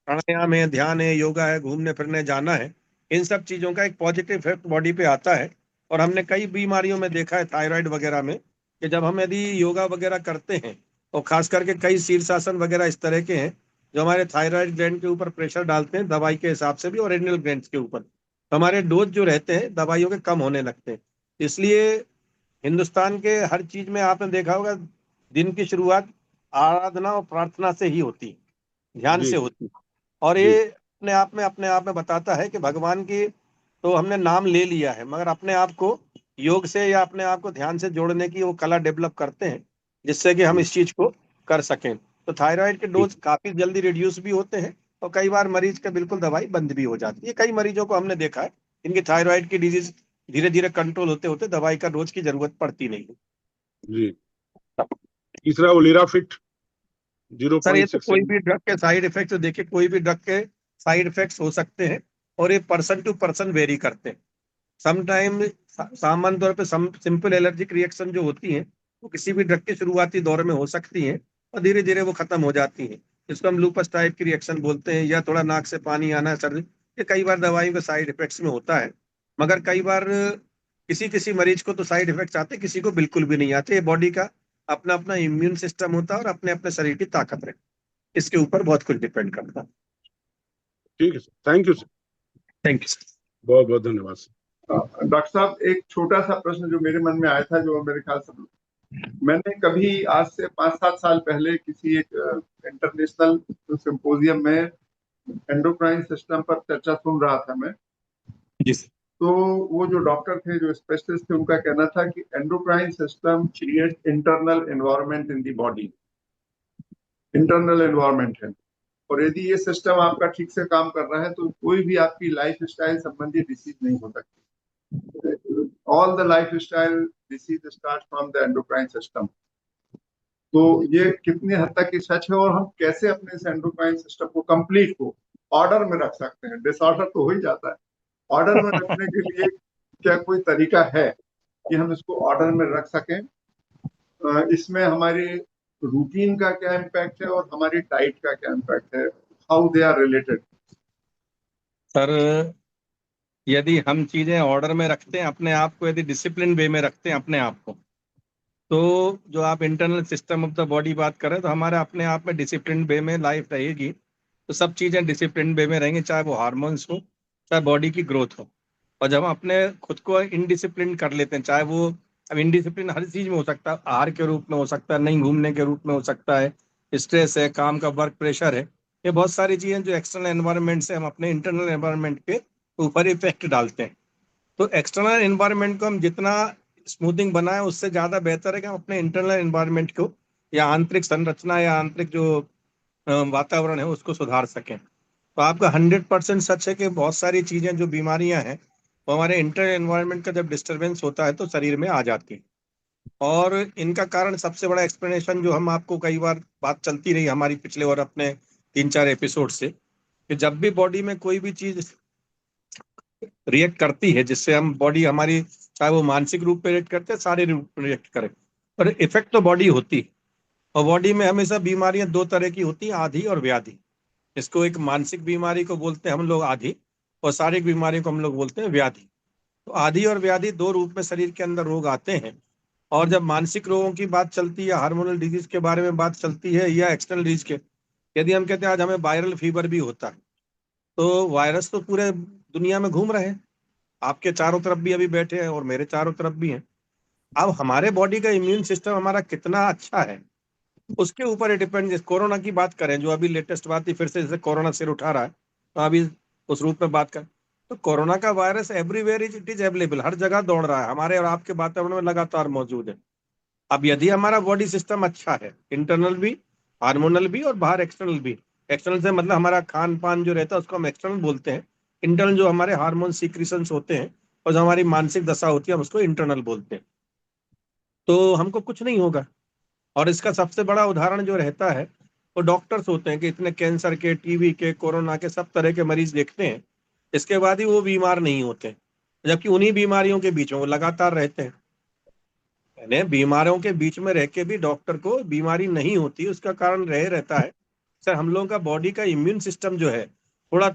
Speaker 2: प्राणायाम है, ध्यान है, योगा है, घूमने फिरने जाना है, इन सब चीजों का एक पॉजिटिव इफेक्ट बॉडी पे आता है। और हमने कई बीमारियों में देखा है थायराइड वगैरह में कि जब हम यदि योगा वगैरह करते हैं, और खास करके कई शीर्षासन वगैरह इस तरह के हैं जो हमारे थायराइड ग्लैंड के ऊपर प्रेशर डालते हैं दवाई के हिसाब से भी, और एड्रिनल ग्लैंड के ऊपर, तो हमारे डोज जो रहते हैं दवाइयों के कम होने लगते हैं। इसलिए हिंदुस्तान के हर चीज में आपने देखा होगा दिन की शुरुआत आराधना और प्रार्थना से ही होती है, ध्यान
Speaker 3: जी।
Speaker 2: से होती है। और
Speaker 3: जी।
Speaker 2: ये अपने आप में बताता है कि भगवान की तो हमने नाम ले लिया है, मगर अपने आप को योग से या अपने आप को ध्यान से जोड़ने की वो कला डेवलप करते हैं जिससे कि हम इस चीज को कर सकें। तो थायराइड के डोज काफी जल्दी रिड्यूस भी होते हैं, और कई बार मरीज का बिल्कुल दवाई बंद भी हो जाती है। कई मरीजों को हमने देखा है इनकी थायराइड की डिजीज धीरे धीरे कंट्रोल होते होते दवाई का डोज की जरूरत पड़ती नहीं
Speaker 3: जी। तीसरा ओलिरा फिट
Speaker 2: सर। ये तो
Speaker 3: 0.6
Speaker 2: कोई
Speaker 3: ml।
Speaker 2: भी ड्रग के साइड इफेक्ट, तो देखिए कोई भी ड्रग के साइड इफेक्ट्स हो सकते हैं और ये पर्सन टू पर्सन वेरी करते हैं। समटाइम सामान्य तौर पे सिंपल एलर्जिक रिएक्शन जो होती हैं वो किसी भी ड्रग के शुरुआती दौर में हो सकती हैं और धीरे धीरे वो खत्म हो जाती हैं। इसको हम लूपस टाइप की रिएक्शन बोलते हैं, या थोड़ा नाक से पानी आना, सर्दी, ये कई बार दवाइयों के साइड इफेक्ट्स में होता है। मगर कई बार किसी किसी मरीज को तो साइड इफेक्ट्स आते हैं, किसी को बिल्कुल भी नहीं आते। ये बॉडी का अपना अपना इम्यून सिस्टम होता है और अपने अपने शरीर की ताकत है, इसके ऊपर बहुत कुछ डिपेंड करता है।
Speaker 3: ठीक है sir, thank you sir,
Speaker 2: thank you sir.
Speaker 3: बहुत बहुत धन्यवाद सर।
Speaker 4: डॉक्टर साहब, एक छोटा सा प्रश्न जो मेरे मन में आया था, जो मेरे ख्याल से मैंने कभी आज से 5-7 साल पहले किसी एक इंटरनेशनल सिंपोजियम में एंडोक्राइन सिस्टम पर चर्चा सुन रहा था मैं।
Speaker 2: जी
Speaker 4: तो वो जो डॉक्टर थे, जो स्पेशलिस्ट थे, उनका कहना था कि endocrine system create internal environment in the body, internal environment है। और यदि ये सिस्टम आपका ठीक से काम कर रहा है तो कोई भी आपकी लाइफ स्टाइल संबंधी डिसीज नहीं हो सकती। All the life style disease start from the endocrine system. तो ये कितने हद तक की सच है, और हम कैसे अपने इस एंडोक्राइन सिस्टम को कंप्लीट को ऑर्डर में रख सकते हैं। डिसऑर्डर तो हो ही जाता है, ऑर्डर में रखने के लिए क्या कोई तरीका है कि हम इसको ऑर्डर में रख सकें? इसमें हमारी रूटीन का क्या इम्पैक्ट है और हमारी डाइट का क्या इम्पैक्ट है, how they are related?
Speaker 2: Sir, यदि हम चीजें ऑर्डर में रखते हैं अपने आप को, यदि डिसिप्लिन वे में रखते हैं अपने आप को, तो जो आप internal system of the body बात कर रहे हैं, तो हमारे अपने आप में डिसिप्लिन वे में लाइफ रहेगी, तो सब चीजें डिसिप्लिन वे में रहेंगी, चाहे वो हार्मोन्स हो, चाहे बॉडी की ग्रोथ हो। और जब हम अपने खुद को इनडिसिप्लिन कर लेते हैं, चाहे वो अब इनडिसिप्लिन हर चीज में हो सकता है, आहार के रूप में हो सकता है, नहीं घूमने के रूप में हो सकता है, स्ट्रेस है, काम का वर्क प्रेशर है, ये बहुत सारी चीजें जो एक्सटर्नल एनवायरनमेंट से हम अपने इंटरनल एनवायरनमेंट के ऊपर इफेक्ट डालते हैं। तो एक्सटर्नल एनवायरनमेंट को हम जितना स्मूथिंग बनाए, उससे ज्यादा बेहतर है कि हम अपने इंटरनल एनवायरनमेंट को या आंतरिक संरचना या आंतरिक जो वातावरण है उसको सुधार सकें। तो आपका 100% सच है कि बहुत सारी चीजें जो बीमारियां हैं वो हमारे इंटरनल एनवायरनमेंट का जब डिस्टरबेंस होता है तो शरीर में आ जाती है। और इनका कारण सबसे बड़ा एक्सप्लेनेशन जो हम आपको कई बार बात चलती रही हमारी पिछले और अपने 3-4 एपिसोड से, कि जब भी बॉडी में कोई भी चीज रिएक्ट करती है जिससे हम बॉडी हमारी, चाहे वो मानसिक रूप पे रिएक्ट करते हैं, शारीरिक रूप में रिएक्ट करे, पर इफेक्ट तो बॉडी होती है। और बॉडी में हमेशा बीमारियां दो तरह की होती हैं, आधी और व्याधि। इसको एक मानसिक बीमारी को बोलते हैं हम लोग आधी, और शारीरिक बीमारी को हम लोग बोलते हैं व्याधि। तो आधी और व्याधि दो रूप में शरीर के अंदर रोग आते हैं। और जब मानसिक रोगों की बात चलती है, हार्मोनल डिजीज के बारे में बात चलती है, या एक्सटर्नल डिजीज के, यदि हम कहते हैं आज हमें वायरल फीवर भी होता है, तो वायरस तो पूरे दुनिया में घूम रहे हैं, आपके चारों तरफ भी अभी बैठे हैं और मेरे चारों तरफ भी हैं। अब हमारे बॉडी का इम्यून सिस्टम हमारा कितना अच्छा है उसके ऊपर डिपेंड। जैसे कोरोना की बात करें, जो अभी लेटेस्ट बात थी, फिर से जैसे कोरोना सिर उठा रहा है, तो अभी उस रूप में बात करें, तो कोरोना का virus everywhere it is available, हर जगह दौड़ रहा है, हमारे और आपके वातावरण में लगातार मौजूद है। अब यदि हमारा बॉडी सिस्टम अच्छा है, इंटरनल भी, हार्मोनल भी, और बाहर एक्सटर्नल भी, एक्सटर्नल से मतलब हमारा खान पान जो रहता है उसको हम एक्सटर्नल बोलते हैं, इंटरनल जो हमारे हार्मोन सीक्रेशंस होते हैं और जो हमारी मानसिक दशा होती है हम उसको इंटरनल बोलते हैं, तो हमको कुछ नहीं होगा। और इसका सबसे बड़ा उदाहरण जो रहता है वो डॉक्टर्स होते हैं कि इतने कैंसर के, टीबी के, कोरोना के, सब तरह के मरीज देखते हैं, इसके बाद ही वो बीमार नहीं होते, जबकि उन्हीं बीमारियों के बीच में वो लगातार रहते हैं। यानी बीमारियों के बीच में रह के भी डॉक्टर को बीमारी नहीं होती, उसका कारण रह रहता है सर हम लोगों का बॉडी का इम्यून सिस्टम जो है थोड़ा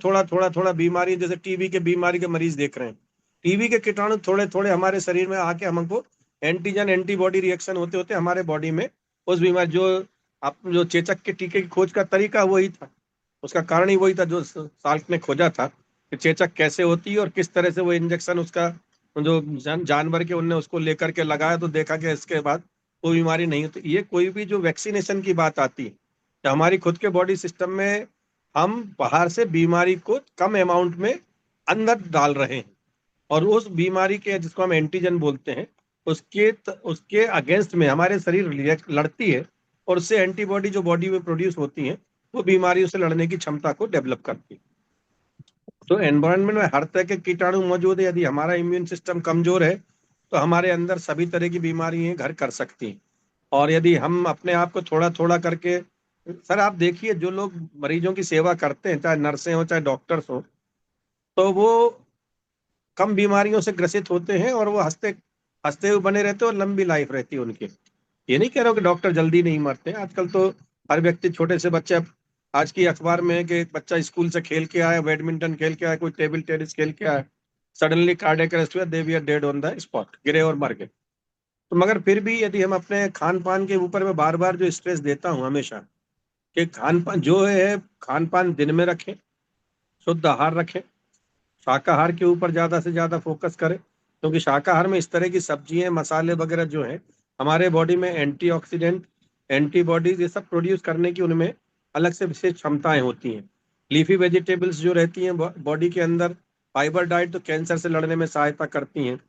Speaker 2: थोड़ा बीमारी, जैसे टीबी के बीमारी के मरीज देख रहे हैं, टीबी के कीटाणु थोड़े थोड़े हमारे शरीर में आके हमको एंटीजन एंटीबॉडी रिएक्शन होते होते हमारे बॉडी में उस बीमारी, जो आप जो चेचक के टीके की खोज का तरीका वही था, उसका कारण ही वही था जो साल्क ने खोजा था कि चेचक कैसे होती है और किस तरह से वो इंजेक्शन उसका जो जानवर के उनने उसको लेकर के लगाया, तो देखा कि इसके बाद वो बीमारी नहीं होती। ये कोई भी जो वैक्सीनेशन की बात आती है, तो हमारी खुद के बॉडी सिस्टम में हम बाहर से बीमारी को कम अमाउंट में अंदर डाल रहे हैं, और उस बीमारी के जिसको हम एंटीजन बोलते हैं उसके अगेंस्ट में हमारे शरीर लड़ती है, और उससे एंटीबॉडी जो बॉडी में प्रोड्यूस होती है वो बीमारियों से लड़ने की क्षमता को डेवलप करती है। तो एनवायरनमेंट में हर तरह के कीटाणु मौजूद है, यदि हमारा इम्यून सिस्टम कमजोर है तो हमारे अंदर सभी तरह की बीमारियां घर कर सकती हैं। और यदि हम अपने आप को थोड़ा थोड़ा करके, सर आप देखिए जो लोग मरीजों की सेवा करते हैं, चाहे नर्सें हो चाहे डॉक्टर्स हो, तो वो कम बीमारियों से ग्रसित होते हैं और वो हंसते हंसते हुए बने रहते हैं और लंबी लाइफ रहती है उनकी। ये नहीं कह रहा हूँ कि डॉक्टर जल्दी नहीं मरते हैं, आजकल तो हर व्यक्ति, छोटे से बच्चे, आज की अखबार में है कि एक बच्चा स्कूल से खेल के आया, बैडमिंटन खेल के आया, कोई टेबल टेनिस खेल के आया, सडनली कार्डियक अरेस्ट हुआ, they we are dead on the spot, गिरे और मर गए। तो मगर फिर भी यदि हम अपने खान पान के ऊपर में बार बार जो स्ट्रेस देता हूँ हमेशा, कि खान पान जो है, खान पान दिन में रखें, शुद्ध आहार रखें, शाकाहार के ऊपर ज्यादा से ज्यादा फोकस करें, क्योंकि शाकाहार में इस तरह की सब्जियां, मसाले वगैरह जो हैं हमारे बॉडी में एंटीऑक्सीडेंट, एंटीबॉडीज, ये सब प्रोड्यूस करने की उनमें अलग से विशेष क्षमताएं होती हैं। लीफी वेजिटेबल्स जो रहती हैं बॉडी के अंदर, फाइबर डाइट तो कैंसर से लड़ने में सहायता करती हैं।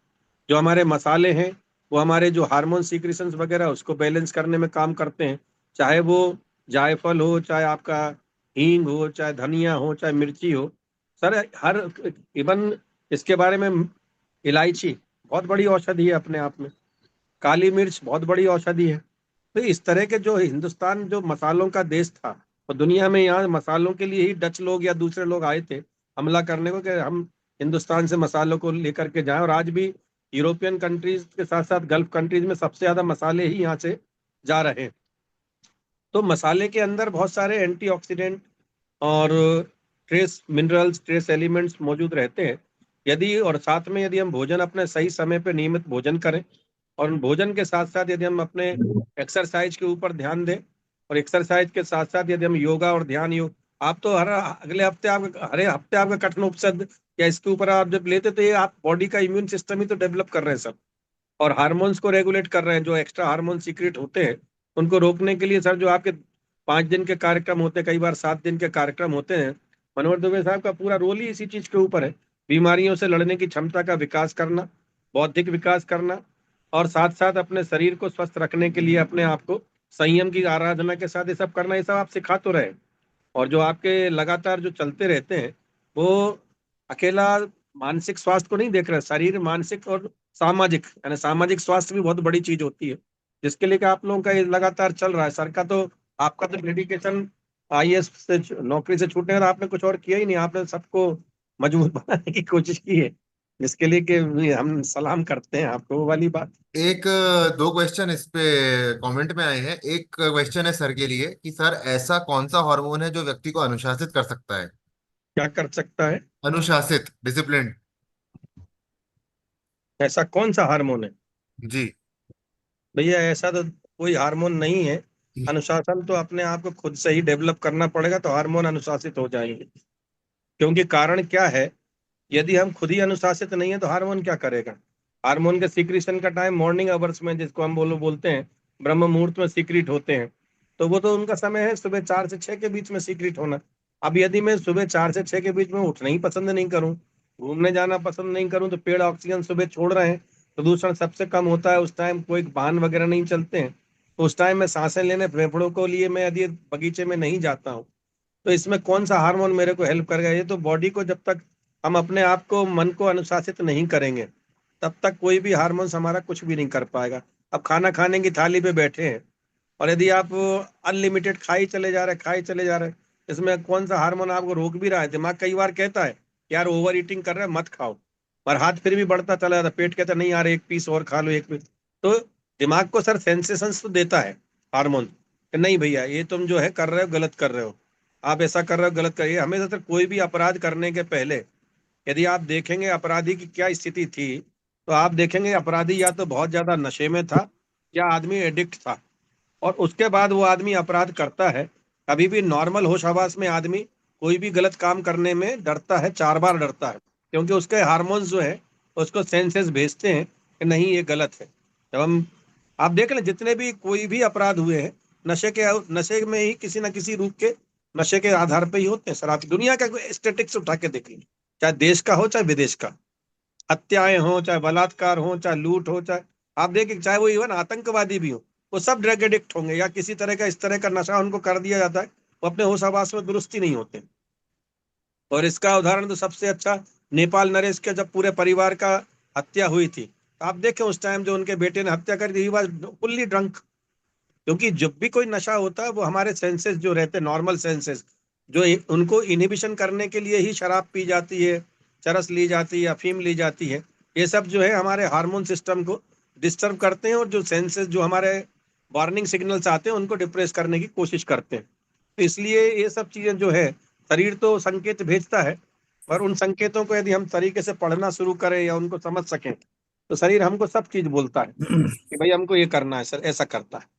Speaker 2: जो हमारे मसाले हैं वो हमारे जो हार्मोन सीक्रेशंस वगैरह उसको बैलेंस करने में काम करते हैं, चाहे वो जायफल हो, चाहे आपका हींग हो, चाहे धनिया हो, चाहे मिर्ची हो। सर हर इवन इसके बारे में, इलायची बहुत बड़ी औषधि है अपने आप में, काली मिर्च बहुत बड़ी औषधि है। तो इस तरह के जो हिंदुस्तान जो मसालों का देश था, और दुनिया में यहाँ मसालों के लिए ही डच लोग या दूसरे लोग आए थे हमला करने को, कि हम हिंदुस्तान से मसालों को लेकर के जाएं। और आज भी यूरोपियन कंट्रीज के साथ साथ गल्फ कंट्रीज में सबसे ज्यादा मसाले ही यहाँ से जा रहे हैं। तो मसाले के अंदर बहुत सारे एंटीऑक्सीडेंट और ट्रेस मिनरल्स, ट्रेस एलिमेंट्स मौजूद रहते हैं। यदि और साथ में यदि हम भोजन अपने सही समय पे नियमित भोजन करें, और भोजन के साथ साथ यदि हम अपने एक्सरसाइज के ऊपर ध्यान दें, और एक्सरसाइज के साथ साथ यदि हम योगा और ध्यान योग, आप तो हर हफ्ते आपका कठिन उपसद या इसके ऊपर आप जब लेते तो ये आप बॉडी का इम्यून सिस्टम ही तो डेवलप कर रहे हैं सब, और हार्मोन्स को रेगुलेट कर रहे हैं। जो एक्स्ट्रा हार्मोन सीक्रेट होते हैं उनको रोकने के लिए सर जो आपके 5 दिन के कार्यक्रम होते हैं, कई बार 7 दिन के कार्यक्रम होते हैं, मनोहर दुबे साहब का पूरा रोल ही इसी चीज के ऊपर है। बीमारियों से लड़ने की क्षमता का विकास करना, बौद्धिक विकास करना, और साथ साथ अपने शरीर को स्वस्थ रखने के लिए अपने आप को संयम की आराधना के साथ ये सब करना, ये सब आप सिखा तो रहे। और जो आपके लगातार जो चलते रहते हैं वो अकेला मानसिक स्वास्थ्य को नहीं देख रहे, शरीर, मानसिक और सामाजिक, यानी सामाजिक स्वास्थ्य भी बहुत बड़ी चीज होती है, जिसके लिए कि आप लोगों का ये लगातार चल रहा है। सर का तो, आपका तो डेडिकेशन आईएएस से नौकरी से छूटने का, आपने कुछ और किया ही नहीं, आपने सबको मजबूत बनाने की कोशिश की है, जिसके लिए कि हम सलाम करते हैं आपको, वो वाली बात।
Speaker 1: एक दो क्वेश्चन इस पे कमेंट में आए हैं। एक क्वेश्चन है सर के लिए कि सर ऐसा कौन सा हार्मोन है जो व्यक्ति को अनुशासित कर सकता है?
Speaker 2: क्या कर सकता है?
Speaker 1: अनुशासित, डिसिप्लिन।
Speaker 2: ऐसा कौन सा हार्मोन है?
Speaker 1: जी।
Speaker 2: भैया ऐसा तो कोई हार्मोन नहीं है। अनुशासन तो अपने आप को खुद से ही डेवलप करना पड़ेगा, तो हार्मोन अनुशासित हो जाएंगे। क्योंकि कारण क्या है, यदि हम खुद ही अनुशासित नहीं है तो हार्मोन क्या करेगा? हार्मोन के सीक्रेशन का टाइम मॉर्निंग आवर्स में, जिसको हम बोलते हैं ब्रह्म मुहूर्त में सीक्रेट होते हैं, तो वो तो उनका समय है सुबह 4 से 6 के बीच में सीक्रेट होना। अब यदि मैं सुबह 4 से 6 के बीच में उठना ही पसंद नहीं करूं, घूमने जाना पसंद नहीं करूं, तो पेड़ ऑक्सीजन सुबह छोड़ रहे हैं, प्रदूषण सबसे कम होता है उस टाइम, कोई वाहन वगैरह नहीं चलते हैं, तो उस टाइम में सांसें लेने, फेफड़ों को लिए मैं यदि बगीचे में नहीं जाता हूँ, तो इसमें कौन सा हार्मोन मेरे को हेल्प करेगा? ये तो बॉडी को, जब तक हम अपने आप को, मन को अनुशासित नहीं करेंगे, तब तक कोई भी हार्मोन्स हमारा कुछ भी नहीं कर पाएगा। अब खाना खाने की थाली पे बैठे हैं, और यदि आप अनलिमिटेड खाई चले जा रहे, खाई चले जा रहे, इसमें कौन सा हार्मोन आपको रोक भी रहा है? दिमाग कई बार कहता है यार ओवर ईटिंग कर रहे हैं, मत खाओ, पर हाथ फिर भी बढ़ता चला जाता, पेट कहता नहीं यार एक पीस और खा लो, एक पीस। तो दिमाग को सर सेंसेशंस तो देता है हार्मोन, कि नहीं भैया ये तुम जो है कर रहे हो गलत कर रहे हो, आप ऐसा कर रहे हो गलत करिए। हमेशा सर कोई भी अपराध करने के पहले यदि आप देखेंगे अपराधी की क्या स्थिति थी, तो आप देखेंगे अपराधी या तो बहुत ज्यादा नशे में था, या आदमी एडिक्ट था, और उसके बाद वो आदमी अपराध करता है। कभी भी नॉर्मल होश हवास में आदमी कोई भी गलत काम करने में डरता है, 4 बार डरता है, क्योंकि उसके हार्मोन्स जो है उसको सेंसेस भेजते हैं कि नहीं ये गलत है। जब हम, आप देख लें जितने भी कोई भी अपराध हुए हैं, नशे में ही किसी ना किसी रूप के नशे के आधार पर ही होते हैं। सर आप दुनिया का स्टेटिक्स उठा के देख लीजिए, चाहे देश का हो चाहे विदेश का, हत्याएं हो, चाहे बलात्कार हो, चाहे लूट हो, चाहे आप देखिए, चाहे वो इवन आतंकवादी भी हो, वो सब ड्रग एडिक्ट होंगे, या किसी तरह का इस तरह का नशा उनको कर दिया जाता है, वो अपने होश हवास में दुरुस्ती नहीं होते। और इसका उदाहरण तो सबसे अच्छा नेपाल नरेश के जब पूरे परिवार का हत्या हुई थी, आप देखें उस टाइम जो उनके बेटे ने हत्या कर दी, वॉज फुल्ली ड्रंक। क्योंकि जब भी कोई नशा होता है वो हमारे सेंसेस जो रहते हैं, नॉर्मल सेंसेस, जो उनको इनहिबिशन करने के लिए ही शराब पी जाती है, चरस ली जाती है, अफीम ली जाती है, ये सब जो है हमारे हार्मोन सिस्टम को डिस्टर्ब करते हैं, और जो सेंसेस जो हमारे वार्निंग सिग्नल्स आते हैं उनको डिप्रेस करने की कोशिश करते हैं। तो इसलिए ये सब चीजें जो है, शरीर तो संकेत भेजता है, पर उन संकेतों को यदि हम तरीके से पढ़ना शुरू करें या उनको समझ सकें, तो शरीर हमको सब चीज बोलता है कि भाई हमको ये करना है सर, ऐसा करता है।